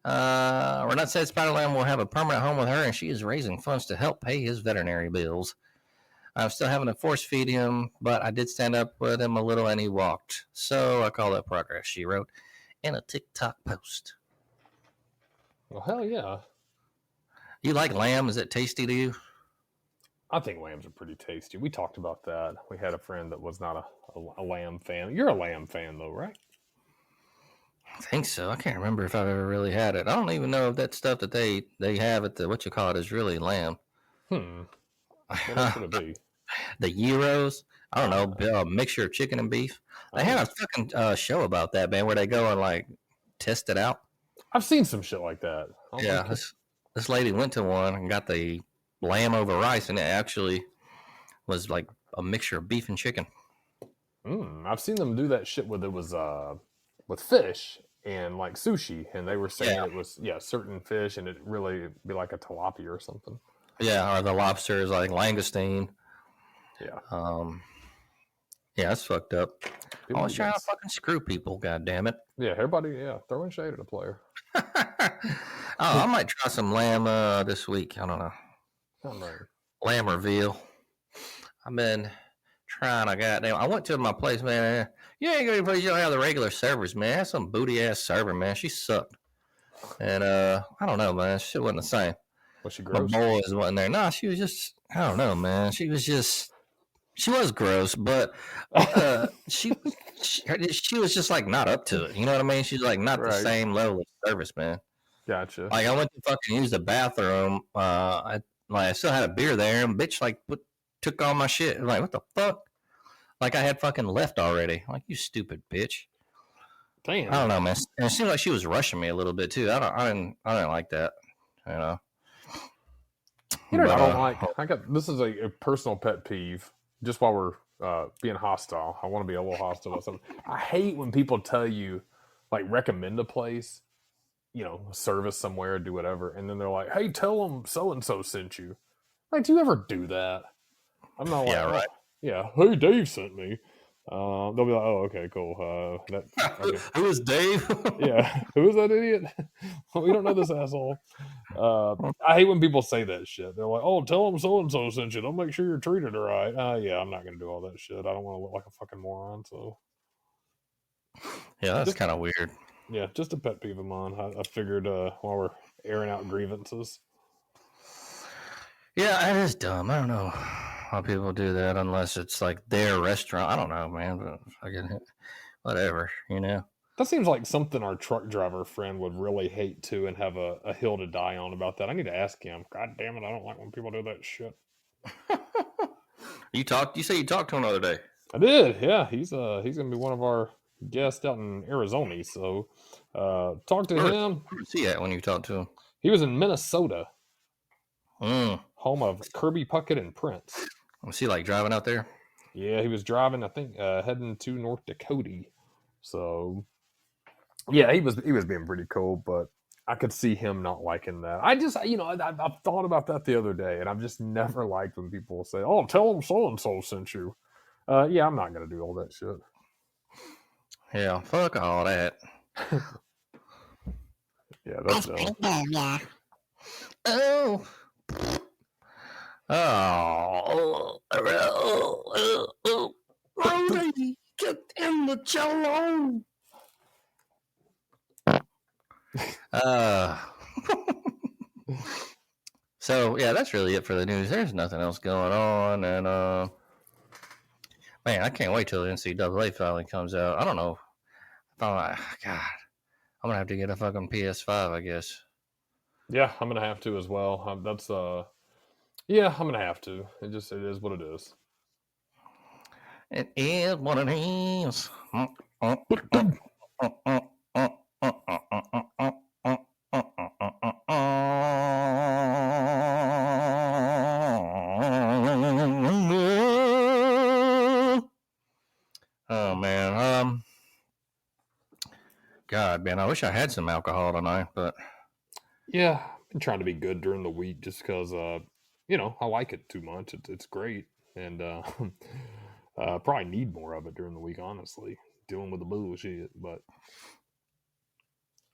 Renat said Spider Lamb will have a permanent home with her, and she is raising funds to help pay his veterinary bills. I'm still having to force feed him, but I did stand up with him a little, and he walked. So I call that progress, she wrote in a TikTok post. Well, hell yeah. You like lamb? Is it tasty to you? I think lambs are pretty tasty. We talked about that. We had a friend that was not a lamb fan. You're a lamb fan, though, right? I think so. I can't remember if I've ever really had it. I don't even know if that stuff that they have at the is really lamb. What else would it be? The gyros. I don't know. A mixture of chicken and beef. They had a fucking show about that, man, where they go and like test it out. I've seen some shit like that. Yeah, this lady went to one and got the lamb over rice, and it actually was like a mixture of beef and chicken. I've seen them do that shit with with fish and like sushi, and they were saying it was certain fish, and it really be like a tilapia or something. Yeah, or the lobster is like langoustine. Yeah. Yeah, that's fucked up. Always trying to fucking screw people, god damn it. Yeah, everybody, throwing shade at a player. I might try some lamb this week. I don't know. Lamb or veal. I've been trying to goddamn. I went to my place, man. You ain't gonna place. You don't have the regular servers, man. I had some booty ass server, man. She sucked. And I don't know, man. Shit wasn't the same. Was she gross? My boys wasn't there. Nah, she was just. I don't know, man. She was gross, but she was just like not up to it. You know what I mean? She's like not the same level of service, man. Gotcha. Like I went to fucking use the bathroom. I still had a beer there, and bitch took all my shit. I'm like, what the fuck? Like I had fucking left already. I'm like, you stupid bitch. Damn. I don't know, man. And it seemed like she was rushing me a little bit too. I didn't like that. You know. I don't like. This is a personal pet peeve. Just while we're being hostile, I want to be a little hostile about something. I hate when people tell you, like, recommend a place, service somewhere, do whatever, and then they're like, "Hey, tell them so and so sent you." Like, do you ever do that? I'm not like, right. Hey, Dave sent me. They'll be like, "Oh, okay, cool." Who is Dave? Yeah, who is that idiot? We don't know this asshole. I hate when people say that shit. They're like, "Oh, tell them so and so sent you. They'll make sure you're treated right." Yeah, I'm not gonna do all that shit. I don't want to look like a fucking moron. So, yeah, that's kind of weird. Yeah, just a pet peeve of mine. I figured while we're airing out grievances. Yeah, it is dumb. I don't know how people do that unless it's like their restaurant. I don't know, man. But fucking whatever, That seems like something our truck driver friend would really hate too, and have a hill to die on about that. I need to ask him. God damn it, I don't like when people do that shit. You say you talked to him the other day. I did. Yeah, he's gonna be one of our guests out in Arizona. So, talked to him. Where's he at when you talk to him? He was in Minnesota, Mm. home of Kirby Puckett and Prince. Was he like driving out there? Yeah, he was driving. I think heading to North Dakota. So, yeah, he was being pretty cool, but I could see him not liking that. I just, I've thought about that the other day, and I've just never liked when people say, "Oh, tell them so and so sent you." Yeah, I'm not gonna do all that shit. Yeah, fuck all that. Yeah, that's Yeah. Oh. Oh. Rudy, get in the cello. So yeah, that's really it for the news. There's nothing else going on, and man, I can't wait till the NCAA finally comes out. I don't know. God, I'm gonna have to get a fucking PS5, I guess. Yeah, I'm gonna have to as well. Yeah, I'm gonna have to. It is what it is. It is what it is. Oh man, God, man, I wish I had some alcohol tonight, but Yeah, I've been trying to be good during the week just because, I like it too much. It's great, and probably need more of it during the week. Honestly, dealing with the bullshit, but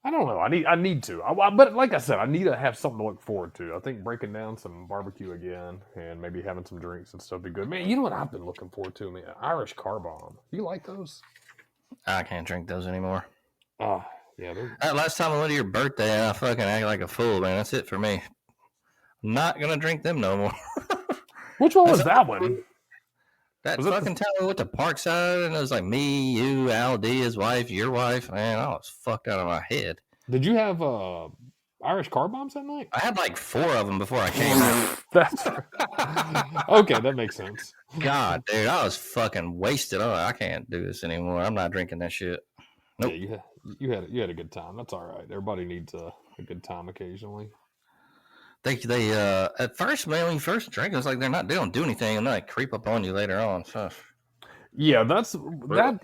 I don't know. I need to. But like I said, I need to have something to look forward to. I think breaking down some barbecue again and maybe having some drinks and stuff would be good. Man, you know what I've been looking forward to? Man, Irish car bomb. You like those? I can't drink those anymore. Ah, yeah. Last time I went to your birthday, I fucking acted like a fool, man. That's it for me. I'm not gonna drink them no more. Which one was that one? That Was it fucking time we went to Parkside, and it was like me, you, Al D, his wife, your wife. Man, I was fucked out of my head. Did you have Irish car bombs that night? I had like 4 of them before I came here. That's okay. That makes sense. God, dude, I was fucking wasted. I can't do this anymore. I'm not drinking that shit. Nope. Yeah, you had a good time. That's all right. Everybody needs a good time occasionally. They at first, man, when you first drink, it's like they don't do anything, and then they creep up on you later on. So. Yeah, that's that.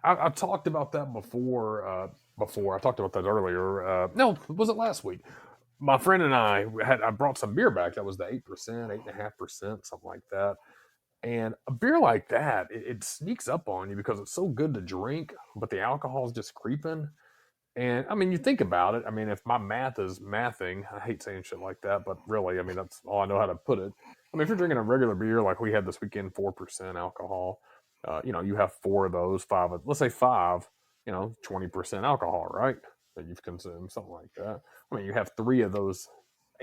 I talked about that before. I talked about that earlier. No, was it last week? My friend and I brought some beer back. That was the 8%, 8.5%, something like that. And a beer like that, it sneaks up on you because it's so good to drink, but the alcohol is just creeping. And I mean, you think about it. I mean, if my math is mathing, I hate saying shit like that, but really, I mean, that's all I know how to put it. I mean, if you're drinking a regular beer like we had this weekend, 4% alcohol, you have 4 of those, 5, let's say 5, 20% alcohol, right? That you've consumed, something like that. I mean, you have 3 of those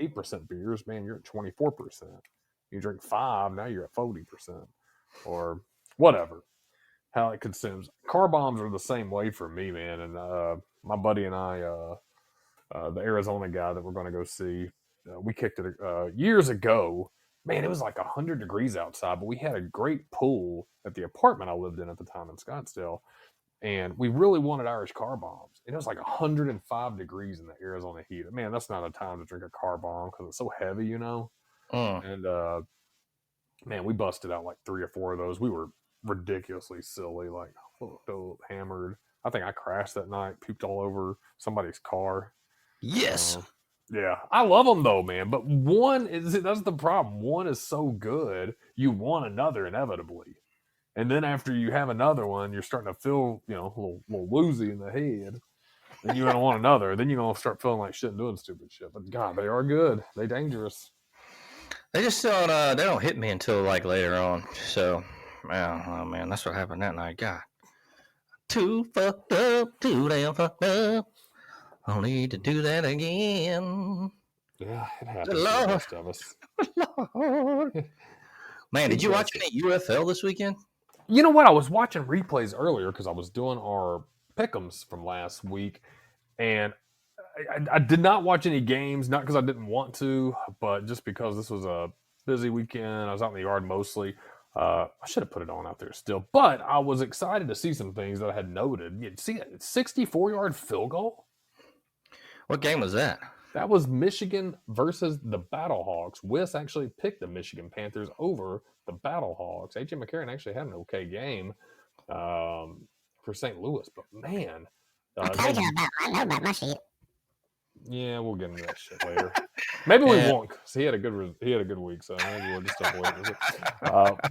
8% beers, man, you're at 24%. You drink 5, now you're at 40%, or whatever. How it consumes. Car bombs are the same way for me, man. And my buddy and I, the Arizona guy that we're going to go see, we kicked it years ago. Man, it was like 100 degrees outside, but we had a great pool at the apartment I lived in at the time in Scottsdale. And we really wanted Irish car bombs. And it was like 105 degrees in the Arizona heat. Man, that's not a time to drink a car bomb because it's so heavy, And man, we busted out like 3 or 4 of those. We were ridiculously silly, like hammered. I think I crashed that night, puked all over somebody's car. Yes. Yeah, I love them though, man. But that's the problem. One is so good, you want another inevitably, and then after you have another one, you're starting to feel, a little woozy in the head. Then you're gonna want another. Then you're gonna start feeling like shit and doing stupid shit. But God, they are good. They dangerous. They just don't. They don't hit me until like later on. So, oh man, that's what happened that night. God, too fucked up, too damn fucked up. I'll need to do that again. Yeah, it happens to the rest of us. Lord. Man, did you watch any UFL this weekend? You know what? I was watching replays earlier because I was doing our pick'ems from last week, and I did not watch any games, not because I didn't want to, but just because this was a busy weekend. I was out in the yard mostly. I should have put it on out there still, but I was excited to see some things that I had noted. You see, 64-yard field goal. What game was that? That was Michigan versus the Battlehawks. Whis actually picked the Michigan Panthers over the Battlehawks. A.J. McCarron actually had an okay game for St. Louis, but man, I told you I know about my shit. yeah, we'll get into that shit later. Maybe we won't, because he had a good week, so maybe we'll just avoid it.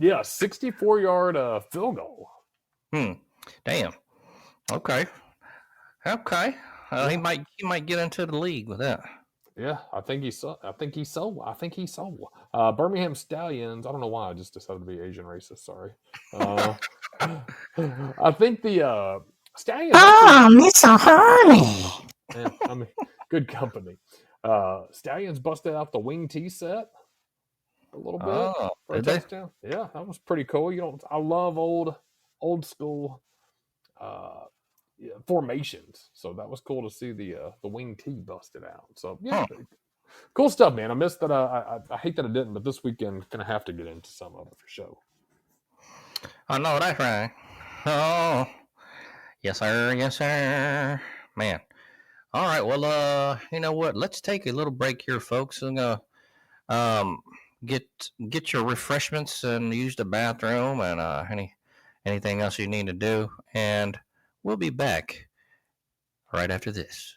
64-yard field goal. Damn. Okay. He might get into the league with that. Yeah, I think he saw. Birmingham Stallions. I don't know why I just decided to be Asian racist. Sorry. I think the Stallions. Oh, Mr. Harley. Yeah, I mean, good company. Stallions busted out the wing tee set a little bit for a touchdown. Yeah, that was pretty cool. I love old school formations, so that was cool to see the wing tee busted out. So yeah, cool stuff, man. I missed that. I hate that I didn't, but this weekend gonna have to get into some of it for sure. I know that's right. Oh, yes sir, man. All right, well, you know what? Let's take a little break here, folks. I'm gonna get your refreshments and use the bathroom and anything else you need to do, and we'll be back right after this.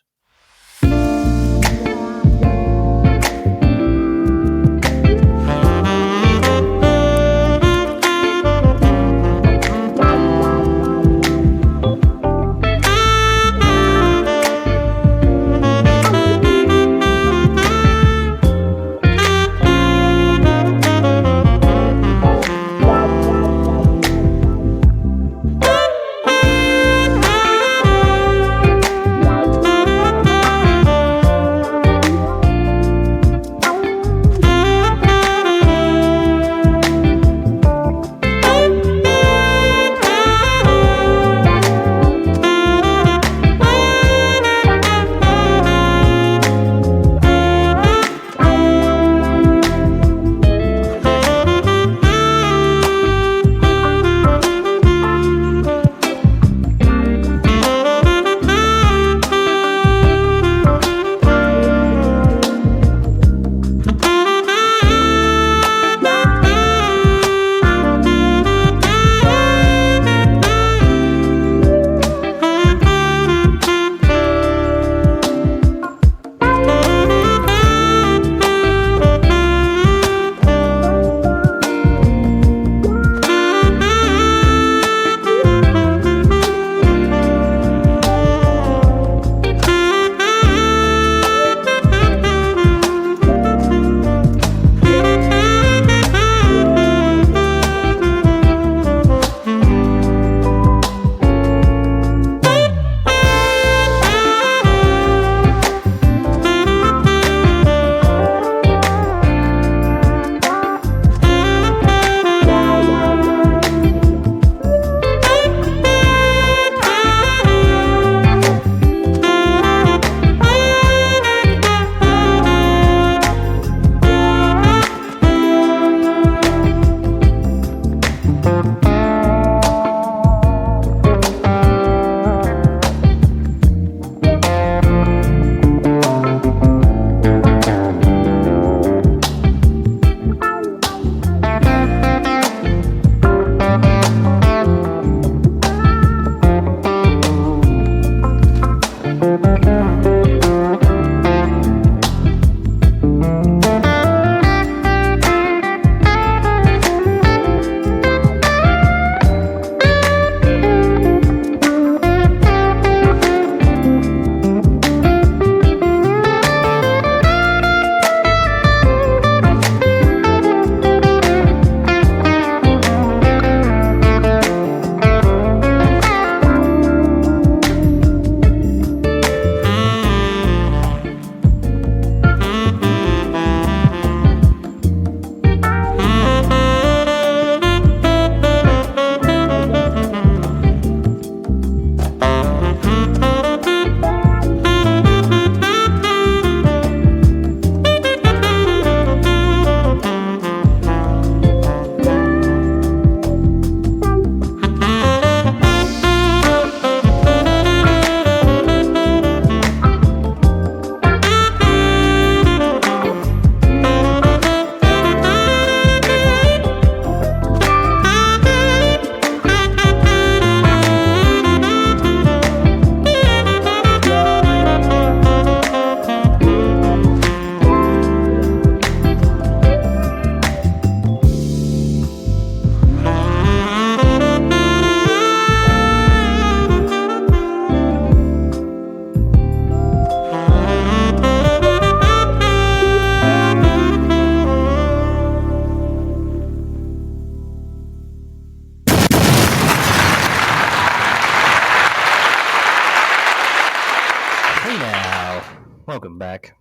Welcome back.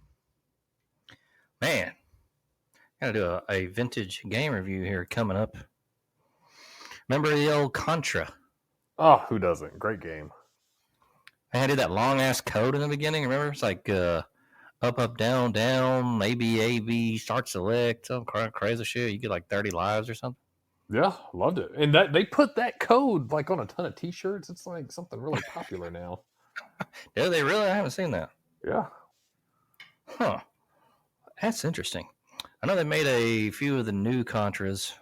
Man, gotta do a vintage game review here coming up. Remember the old Contra? Oh, who doesn't? Great game. I did that long ass code in the beginning. Remember? It's like up, down, down, A, B, start, select, some crazy shit. You get like 30 lives or something. Yeah, loved it. And that they put that code like on a ton of T-shirts. It's like something really popular now. Do they really? I haven't seen that. Yeah. Huh. That's interesting. I know they made a few of the new Contras.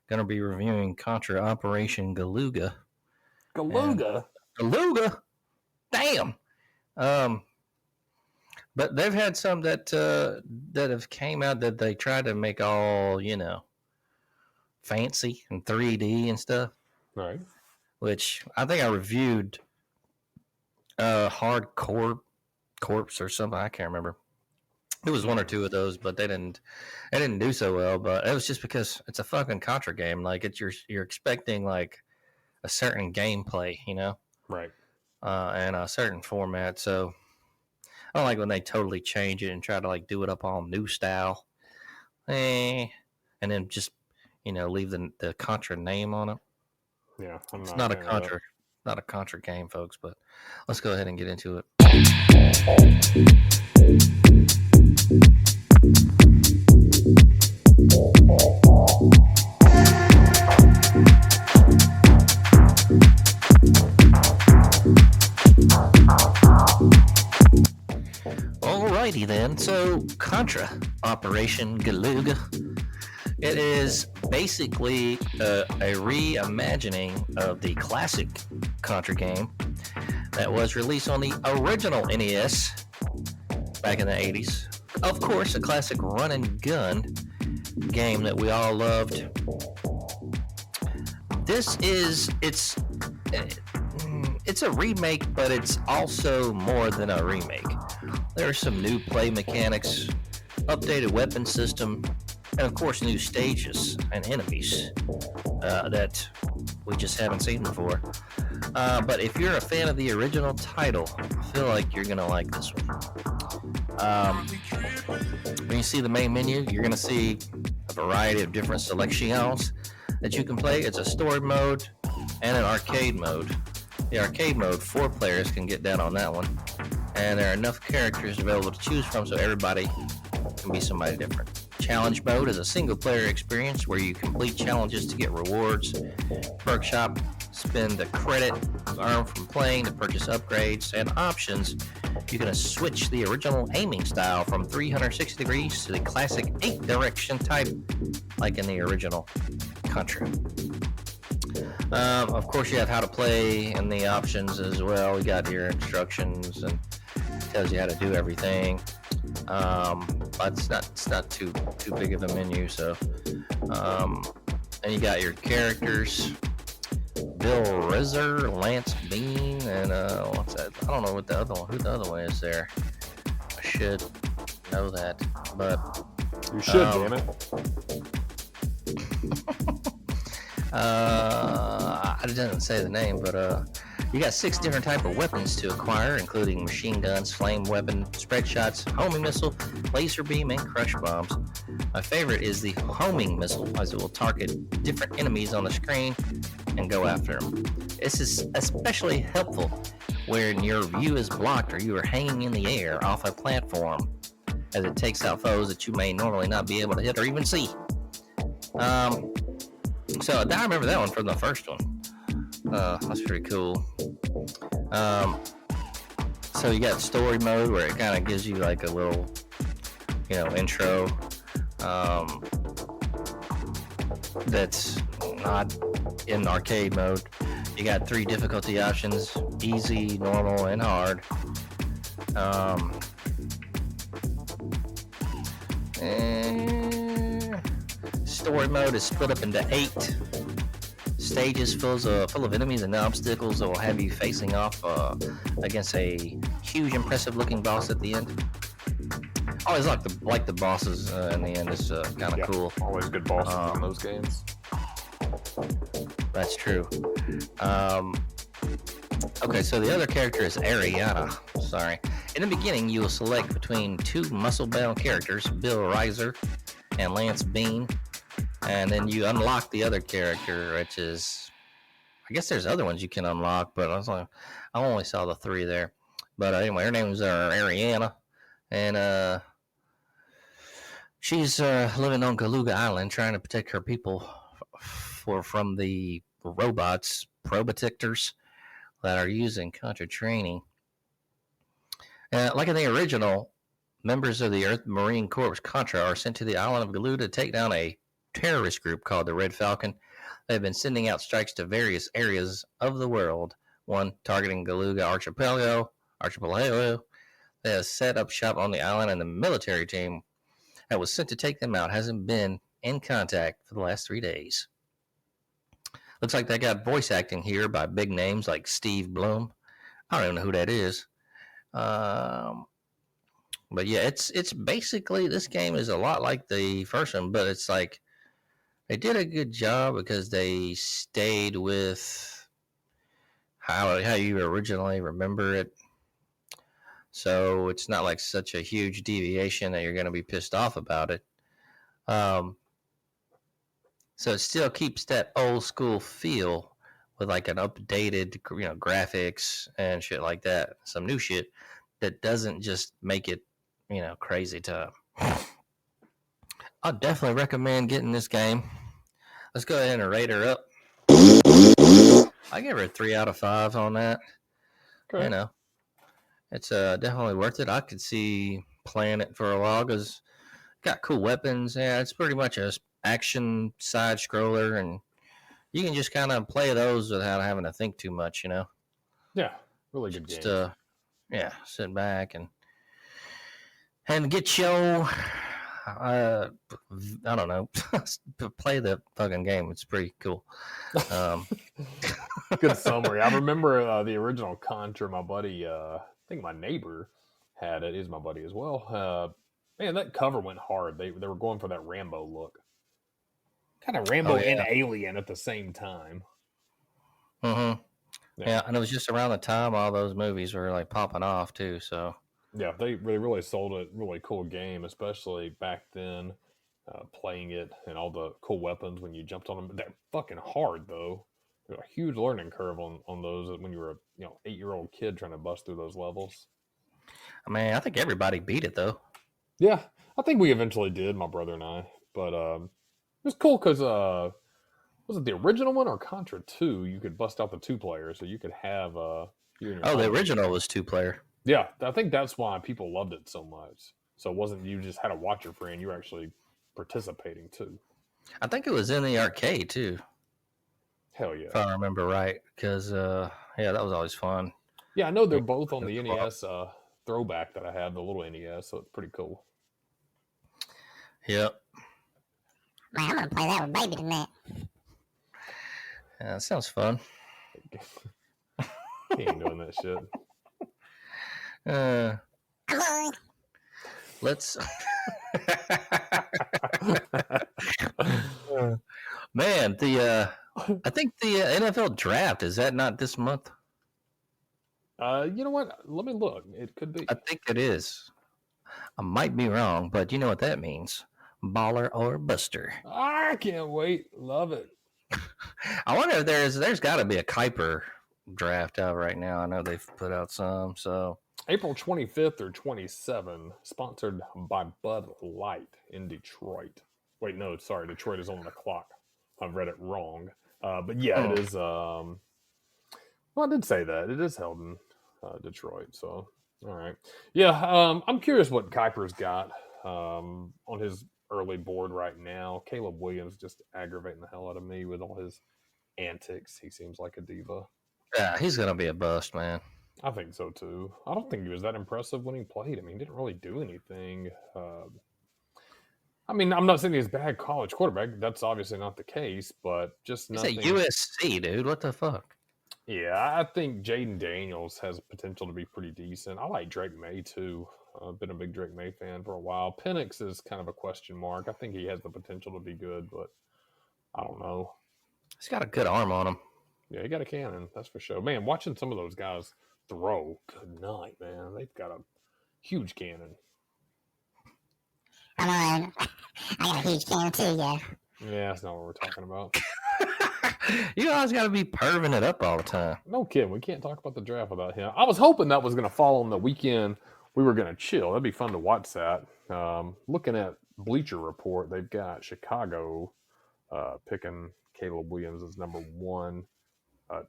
Gonna be reviewing Contra Operation Galuga. Galuga? Galuga? Damn. But they've had some that have came out that they tried to make all, fancy and 3D and stuff. Right. Which I think I reviewed Hardcore Corpse or something. I can't remember. It was one or two of those, but they didn't do so well. But it was just because it's a fucking Contra game. Like you're expecting like a certain gameplay, Right. And a certain format. So I don't like when they totally change it and try to like do it up all new style, and then just leave the Contra name on it. Yeah, It's not a Contra game, folks. But let's go ahead and get into it. Alrighty then, so Contra Operation Galuga. It is basically a reimagining of the classic Contra game that was released on the original NES back in the 80s. Of course, a classic run and gun game that we all loved. It's a remake, but it's also more than a remake. There are some new play mechanics, updated weapon system, and of course new stages and enemies that we just haven't seen before. But if you're a fan of the original title, I feel like you're gonna like this one. When you see the main menu, you're gonna see a variety of different selections that you can play. It's a story mode and an arcade mode. The arcade mode, 4 players can get down on that one, and there are enough characters available to choose from so everybody can be somebody different. Challenge mode is a single player experience where you complete challenges to get rewards. Perk shop, spend the credit earned from playing to purchase upgrades and options. You can switch the original aiming style from 360 degrees to the classic 8-direction type, like in the original Contra. Of course, you have how to play and the options as well. You got your instructions and tells you how to do everything. But it's not too big of a menu. So, and you got your characters: Bill Rizzer, Lance Bean, and what's that? I don't know what who the other one is there. I should know that, but you should, damn it. It doesn't say the name, but you got 6 different type of weapons to acquire, including machine guns, flame weapon, spread shots, homing missile, laser beam, and crush bombs. My favorite is the homing missile, as it will target different enemies on the screen and go after them. This is especially helpful when your view is blocked or you are hanging in the air off a platform, as it takes out foes that you may normally not be able to hit or even see. So I remember that one from the first one. That's pretty cool. So you got story mode where it kind of gives you like a little, intro. That's not in arcade mode. You got 3 difficulty options: easy, normal, and hard. Story mode is split up into 8 stages full of enemies and obstacles that will have you facing off against a huge, impressive-looking boss at the end. I always like the bosses in the end. It's kind of cool. Always good bosses in those games. That's true. Okay, so the other character is Ariana. Sorry. In the beginning, you will select between two muscle-bound characters, Bill Reiser and Lance Bean, and then you unlock the other character, which is, I guess there's other ones you can unlock, but I only saw the three there. But anyway, her name's Ariana, and she's living on Galuga Island, trying to protect her people from the robots, probotectors, that are using Contra training. Like in the original, members of the Earth Marine Corps Contra are sent to the island of Galuga to take down a terrorist group called the Red Falcon. They've been sending out strikes to various areas of the world, one targeting Galuga Archipelago. They have set up shop on the island, and the military team that was sent to take them out hasn't been in contact for the last 3 days. Looks like they got voice acting here by big names like Steve Blum. I don't even know who that is. But yeah, it's basically, this game is a lot like the first one, but it's like they did a good job because they stayed with how you originally remember it. So it's not like such a huge deviation that you're going to be pissed off about it. So it still keeps that old school feel with like an updated, graphics and shit like that. Some new shit that doesn't just make it, crazy time. I'll definitely recommend getting this game. Let's go ahead and rate her up. I give her a 3 out of 5 on that. Okay. It's definitely worth it. I could see playing it for a while because it's got cool weapons. Yeah, it's pretty much a action side scroller, and you can just kind of play those without having to think too much, Yeah, really good just, game. Sit back and get your, I don't know, play the fucking game. It's pretty cool. Good summary. I remember the original Contra. My buddy, I think my neighbor had it. Is my buddy as well. Man, that cover went hard. They were going for that Rambo look. Kind of Rambo and Alien at the same time. Mm-hmm. Yeah, and it was just around the time all those movies were like popping off too. So yeah, they really sold a really cool game, especially back then. Playing it and all the cool weapons when you jumped on them. They're fucking hard though. There's a huge learning curve on those when you were a 8-year-old kid trying to bust through those levels. I mean, I think everybody beat it though. Yeah, I think we eventually did, my brother and I. But it was cool because was it the original one or Contra 2? You could bust out the 2 players, so you could have you and your the original was 2-player. Yeah, I think that's why people loved it so much. So it wasn't you just had to watch your friend; you were actually participating too. I think it was in the arcade too. Hell yeah! If I remember right, because that was always fun. Yeah, I know they're both on the NES throwback that I have, the little NES, so it's pretty cool. Yep. Man, I'm gonna play that with baby tonight. Yeah, that sounds fun. He ain't doing that shit. Come on. Let's. Man, I think the NFL draft, is that not this month? You know what? Let me look. It could be. I think it is. I might be wrong, but you know what that means. Baller or buster. I can't wait. Love it. I wonder if there's got to be a Kuiper draft out right now. I know they've put out some. So April 25th or 27th, sponsored by Bud Light in Detroit. Wait, no, sorry. Detroit is on the clock. I've read it wrong. But yeah, It is. Well, I did say that. It is held in Detroit. So, all right. Yeah, I'm curious what Kuiper's got on his early board right now. Caleb Williams just aggravating the hell out of me with all his antics. He seems like a diva. Yeah, he's going to be a bust, man. I think so, too. I don't think he was that impressive when he played. I mean, he didn't really do anything. I mean, I'm not saying he's a bad college quarterback. That's obviously not the case, but just nothing. He's a USC, dude. What the fuck? Yeah, I think Jaden Daniels has potential to be pretty decent. I like Drake May, too. I've been a big Drake May fan for a while. Penix is kind of a question mark. I think he has the potential to be good, but I don't know. He's got a good arm on him. Yeah, he got a cannon, that's for sure. Man, watching some of those guys throw, good night, man. They've got huge cannon. Come on. I got a huge cannon too, yeah. Yeah, that's not what we're talking about. You always got to be perving it up all the time. No kidding. We can't talk about the draft without him. I was hoping that was going to fall on the weekend. We were going to chill. That'd be fun to watch that. Looking at Bleacher Report, they've got Chicago picking Caleb Williams as number 1,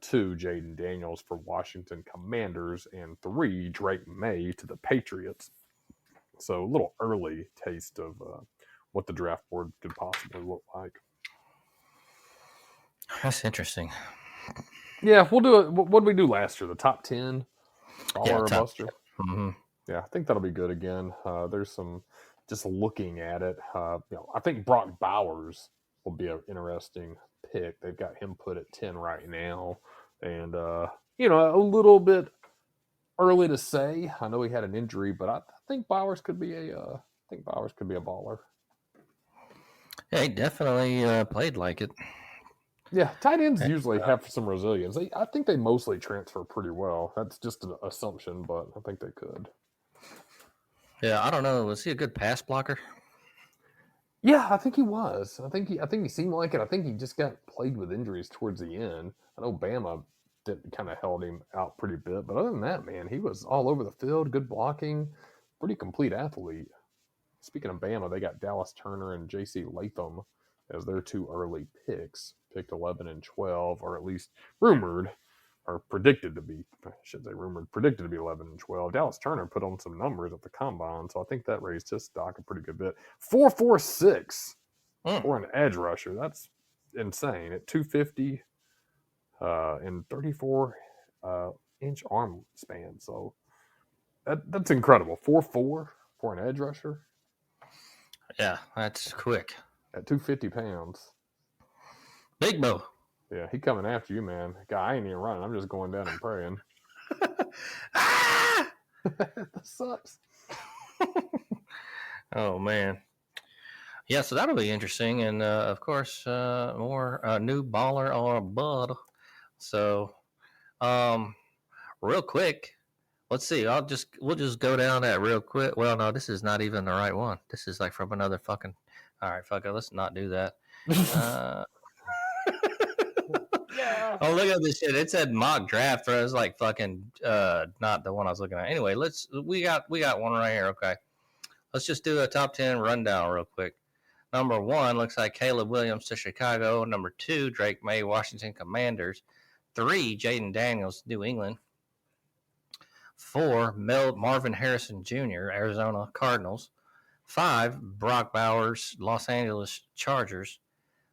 2, Jaden Daniels for Washington Commanders, and 3, Drake May to the Patriots. So a little early taste of what the draft board could possibly look like. That's interesting. Yeah, we'll do it. What did we do last year? The top 10? Baller or buster? Mm-hmm. Yeah, I think that'll be good again. There's some, just looking at it, I think Brock Bowers will be an interesting pick. They've got him put at 10 right now. And, a little bit early to say. I know he had an injury, but I think Bowers could be a baller. Yeah, he definitely played like it. Yeah, tight ends usually have some resilience. I think they mostly transfer pretty well. That's just an assumption, but I think they could. Yeah, I don't know. Was he a good pass blocker? Yeah, I think he was. I think he seemed like it. I think he just got plagued with injuries towards the end. I know Bama kind of held him out pretty bit, but other than that, man, he was all over the field, good blocking, pretty complete athlete. Speaking of Bama, they got Dallas Turner and J.C. Latham as their 2 early picks, picked 11 and 12, or at least rumored, or predicted to be, I should say rumored, predicted to be 11 and 12. Dallas Turner put on some numbers at the combine, so I think that raised his stock a pretty good bit. 4.46 for an edge rusher. That's insane. At 250 and 34 inch arm span. So that's incredible. 4.4 for an edge rusher. Yeah, that's quick. At 250 pounds. Big Bo. Yeah, he coming after you, man. Guy, I ain't even running. I'm just going down and praying. Ah! That sucks. Oh, man. Yeah, so that'll be interesting. And, of course, more new baller or bud. So, real quick, let's see. We'll just go down that real quick. Well, no, this is not even the right one. This is like from another fucking. All right, fuck it. Let's not do that. Yeah. Oh, look at this shit. It said mock draft, but it was like fucking not the one I was looking at. Anyway, we got one right here. Okay. Let's just do a top 10 rundown real quick. Number 1 looks like Caleb Williams to Chicago. Number 2, Drake May, Washington Commanders. 3, Jaden Daniels, New England. 4, Marvin Harrison Jr., Arizona Cardinals. 5, Brock Bowers, Los Angeles Chargers.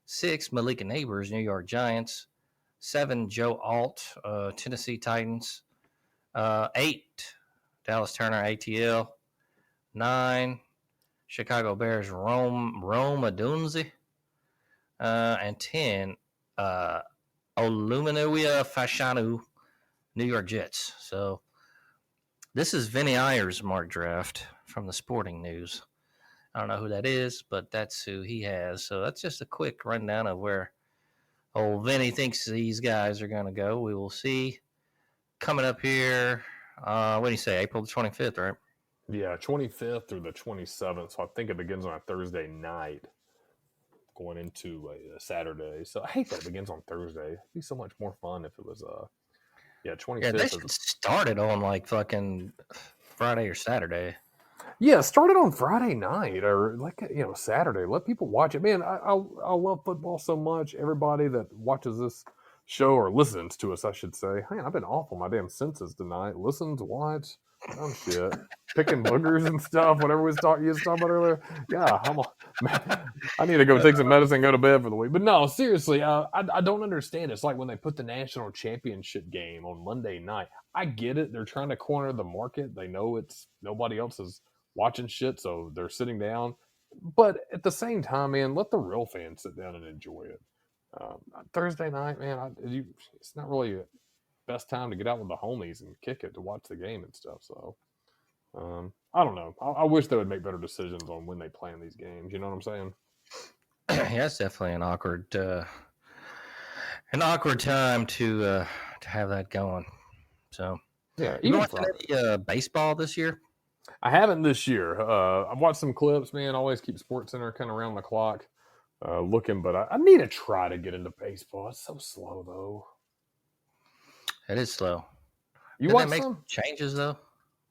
6, Malika Neighbors, New York Giants. 7, Joe Alt, Tennessee Titans. 8, Dallas Turner, ATL. 9, Chicago Bears, Rome Odunze. And 10, Oluminuia Fashanu, New York Jets. So this is Vinny Ayer's mock draft from the Sporting News. I don't know who that is, but that's who he has. So that's just a quick rundown of where old Vinny thinks these guys are going to go. We will see. Coming up here, what do you say, April the 25th, right? Yeah, 25th through the 27th. So I think it begins on a Thursday night going into a Saturday. So I hate that it begins on Thursday. It'd be so much more fun if it was 25th. Yeah, they should start it on like fucking Friday or Saturday. Yeah, start it on Friday night or Saturday. Let people watch it. Man, I love football so much. Everybody that watches this show or listens to us, I should say. Man, I've been off on my damn senses tonight. Listens, watch, shit, picking boogers and stuff. Whatever you was talking about earlier. Yeah, I need to go take some medicine, and go to bed for the week. But no, seriously, I don't understand. It's like when they put the national championship game on Monday night. I get it. They're trying to corner the market. They know it's nobody else is watching shit, so they're sitting down. But at the same time, man, let the real fans sit down and enjoy it. Thursday night, man, it's not really the best time to get out with the homies and kick it to watch the game and stuff. So, I don't know. I wish they would make better decisions on when they plan these games. You know what I'm saying? Yeah, it's definitely an awkward time to have that going. So, yeah, you watching any baseball this year? I haven't this year. I've watched some clips, man. Always keep Sports Center kind of around the clock looking, but I need to try to get into baseball. It's so slow, though. It is slow. You Didn't they watch make some? changes though?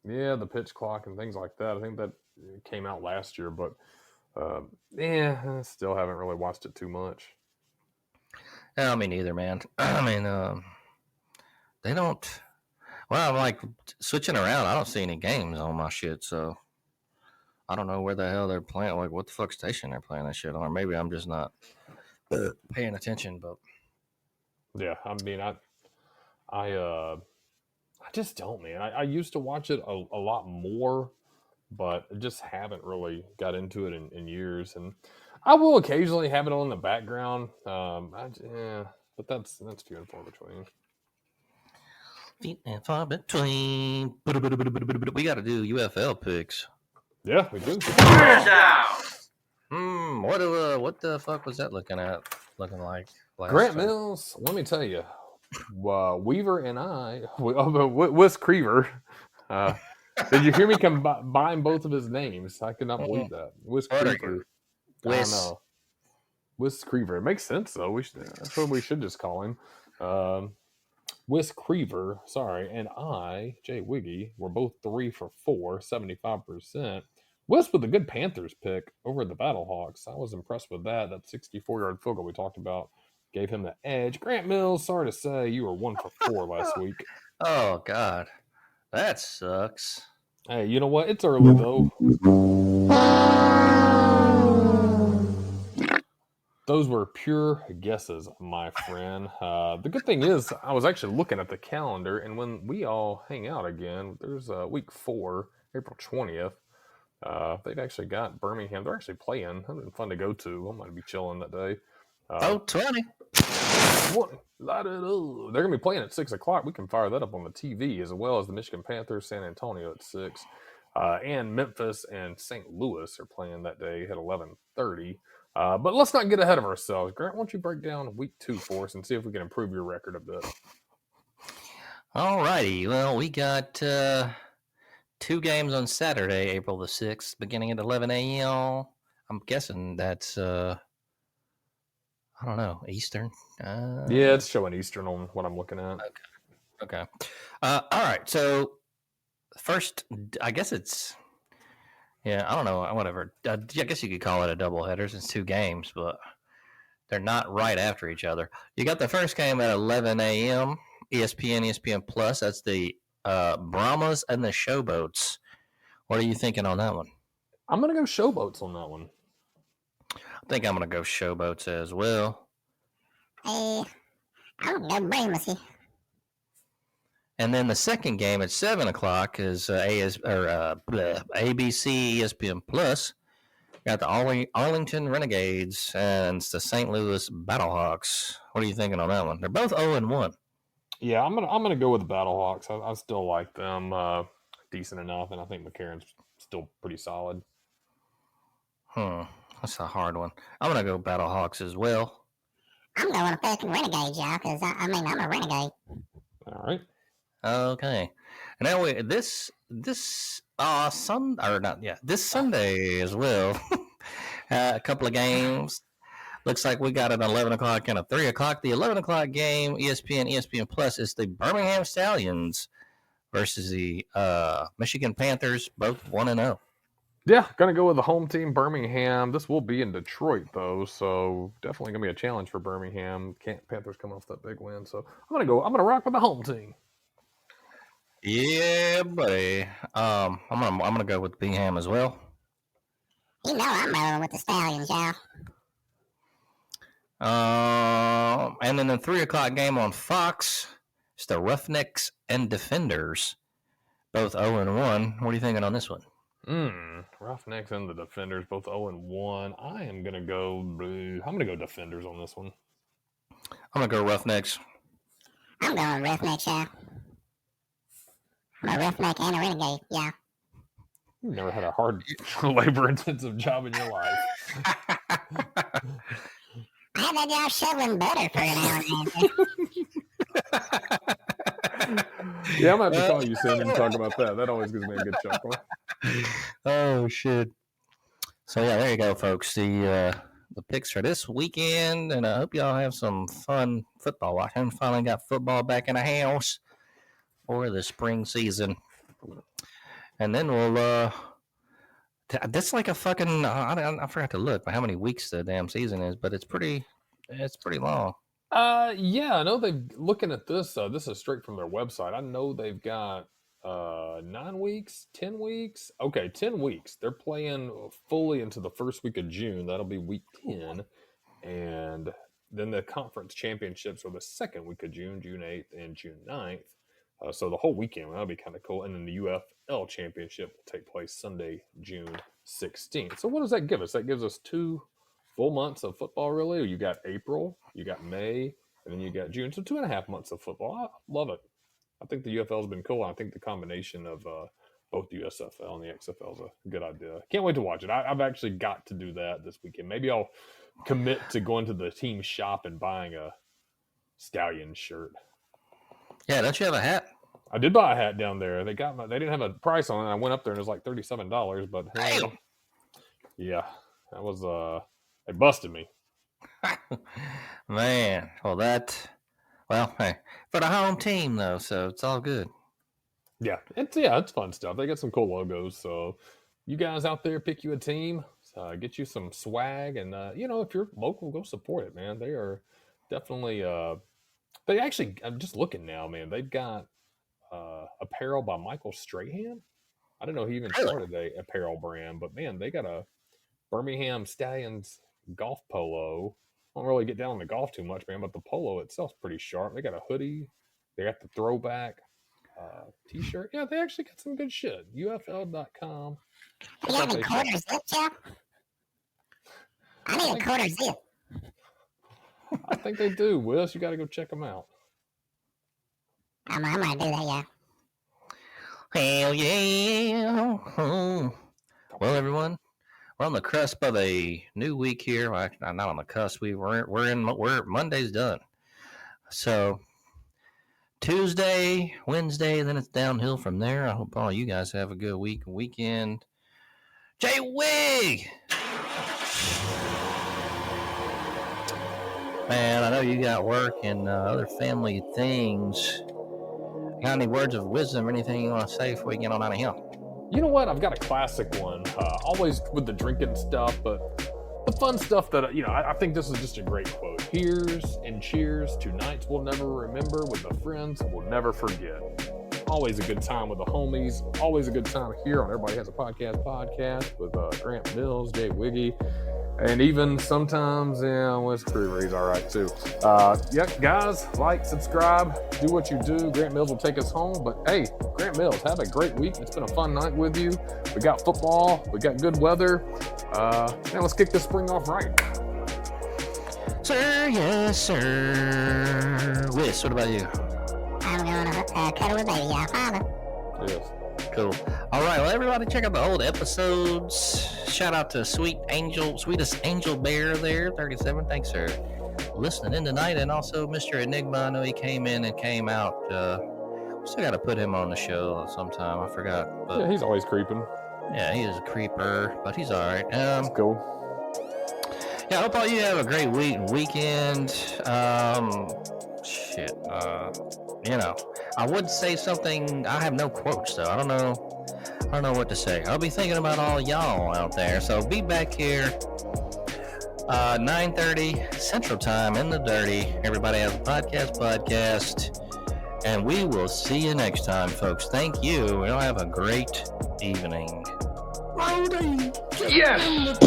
Yeah, the pitch clock and things like that. I think that came out last year, but I still haven't really watched it too much. Yeah, me neither, man. I mean, they don't. Well, I'm like switching around. I don't see any games on my shit, so I don't know where the hell they're playing. Like, what the fuck station they're playing that shit on? Or maybe I'm just not paying attention. But Yeah, I mean, I just don't, man. I used to watch it a lot more, but I just haven't really got into it in years. And I will occasionally have it on in the background. But that's few and far between. feet and far between. We got to do UFL picks. Yeah, we do. What the fuck was that looking like? Grant Mills, let me tell you, Weaver and I, Whis Creever. Did you hear me combine both of his names? I could not believe that. Whis Creever. Whis. I know. Whis Creever. It makes sense though. That's what we should just call him. Whis Creever, sorry, and I, Jay Wiggy, were both 3 for 4, 75%. Whis with a good Panthers pick over the Battlehawks. I was impressed with that. That 64-yard field goal we talked about gave him the edge. Grant Mills, sorry to say, you were 1 for 4 last week. Oh, God. That sucks. Hey, you know what? It's early, though. Those were pure guesses, my friend. The good thing is, I was actually looking at the calendar, and when we all hang out again, there's week 4, April 20th. They've actually got Birmingham. They're actually playing. That'd been fun to go to. I'm going to be chilling that day. 20. They're going to be playing at 6 o'clock. We can fire that up on the TV, as well as the Michigan Panthers, San Antonio at 6. And Memphis and St. Louis are playing that day at 11:30. But let's not get ahead of ourselves. Grant, why don't you break down week 2 for us and see if we can improve your record a bit? All righty. Well, we got 2 games on Saturday, April the 6th, beginning at 11 a.m. I'm guessing that's, I don't know, Eastern. Yeah, it's showing Eastern on what I'm looking at. Okay. All right. So, first, I guess it's, yeah, I don't know, whatever. I guess you could call it a doubleheader. It's 2 games, but they're not right after each other. You got the first game at 11 a.m., ESPN Plus. That's the Brahmas and the Showboats. What are you thinking on that one? I'm going to go Showboats on that one. I think I'm going to go Showboats as well. I'm going to go Brahmas. And then the second game at 7 o'clock is ABC ESPN Plus. Got the Arlington Renegades and it's the St. Louis Battlehawks. What are you thinking on that one? They're both 0-1. Yeah, I'm gonna go with the Battlehawks. I still like them decent enough, and I think McCarron's still pretty solid. That's a hard one. I'm gonna go Battlehawks as well. I'm going to fucking Renegade, y'all, because I'm a Renegade. All right. Okay. And now this Sunday as well. A couple of games. Looks like we got an 11 o'clock and a 3 o'clock. The 11 o'clock game, ESPN Plus, is the Birmingham Stallions versus the Michigan Panthers, both 1-0. Yeah, gonna go with the home team, Birmingham. This will be in Detroit though, so definitely gonna be a challenge for Birmingham. Panthers coming off that big win, so I'm gonna rock with the home team. Yeah, buddy. I'm gonna go with Bingham as well. You know I'm rolling with the Stallions, y'all. And then the 3 o'clock game on Fox, it's the Roughnecks and Defenders, both 0-1. What are you thinking on this one? Roughnecks and the Defenders, both 0-1. I'm gonna go Defenders on this one. I'm gonna go Roughnecks. I'm going Roughnecks, y'all. I'm a Roughneck and a Renegade, yeah. You've never had a hard, labor-intensive job in your life. I had that job shoveling butter for an hour and a half. Yeah, I'm gonna have to call you soon and talk about that. That always gives me a good chuckle. Oh shit! So yeah, there you go, folks. The picks for this weekend, and I hope y'all have some fun football watching. Finally got football back in the house for the spring season, and then we'll. That's like a fucking. I forgot to look by how many weeks the damn season is, but it's pretty long. Yeah, I know they've looking at this. This is straight from their website. I know they've got 9 weeks, 10 weeks. Okay, 10 weeks. They're playing fully into the first week of June. That'll be week 10, and then the conference championships are the second week of June, June 8th and June 9th. So the whole weekend, that'll be kind of cool. And then the UFL championship will take place Sunday, June 16th. So what does that give us? That gives us 2 full months of football, really. You got April, you got May, and then you got June. So 2.5 months of football. I love it. I think the UFL has been cool. I think the combination of both the USFL and the XFL is a good idea. Can't wait to watch it. I've actually got to do that this weekend. Maybe I'll commit to going to the team shop and buying a Stallion shirt. Yeah, don't you have a hat? I did buy a hat down there. They didn't have a price on it. I went up there and it was like $37, but Damn. Yeah, that was they busted me. Man, well, hey, for the home team though, so it's all good. Yeah, it's fun stuff. They got some cool logos. So you guys out there, pick you a team, get you some swag, and if you're local, go support it, man. They are definitely. They actually, I'm just looking now, man. They've got apparel by Michael Strahan. I didn't know he even started a apparel brand, but man, they got a Birmingham Stallions golf polo. I don't really get down on the golf too much, man, but the polo itself's pretty sharp. They got a hoodie. They got the throwback t-shirt. Yeah, they actually got some good shit. UFL.com. You got any quarter zip, Joe? I need a quarter zip. I think they do, Whis. You got to go check them out. I might do that, yeah. Hell yeah! Well, everyone, we're on the cusp of a new week here. Well, actually, not on the cusp. We're Monday's done. So Tuesday, Wednesday, then it's downhill from there. I hope all you guys have a good weekend. Jay Wig! Man, I know you got work and other family things. Got any words of wisdom or anything you want to say before we get on out of here? You know what? I've got a classic one. Always with the drinking stuff, but the fun stuff that, I think this is just a great quote. Here's and cheers to nights we'll never remember with the friends we'll never forget. Always a good time with the homies. Always a good time here on Everybody Has a Podcast with Grant Mills, Jay Wiggy, and even sometimes, Wes Creamery's all right too. Guys, like, subscribe, do what you do. Grant Mills will take us home. But hey, Grant Mills, have a great week. It's been a fun night with you. We got football. We got good weather. Let's kick this spring off right. Sir, yes, sir. Whis, what about you? I'm going to cuddle with baby. I'll follow. Yes. Cool. All right. Well, everybody, check out the old episodes. Shout out to sweetest angel bear there, 37. Thanks for listening in tonight, and also Mr. Enigma. I know he came in and came out. We still got to put him on the show sometime. I forgot. But Yeah, he's always creeping. yeah, he is a creeper, but he's all right. That's cool. Yeah, I hope all you have a great weekend. I would say something. I have no quotes though. I don't know what to say. I'll be thinking about all y'all out there. So be back here 9:30 Central Time in the Dirty. Everybody Has a Podcast. And we will see you next time, folks. Thank you. Y'all have a great evening. Yes!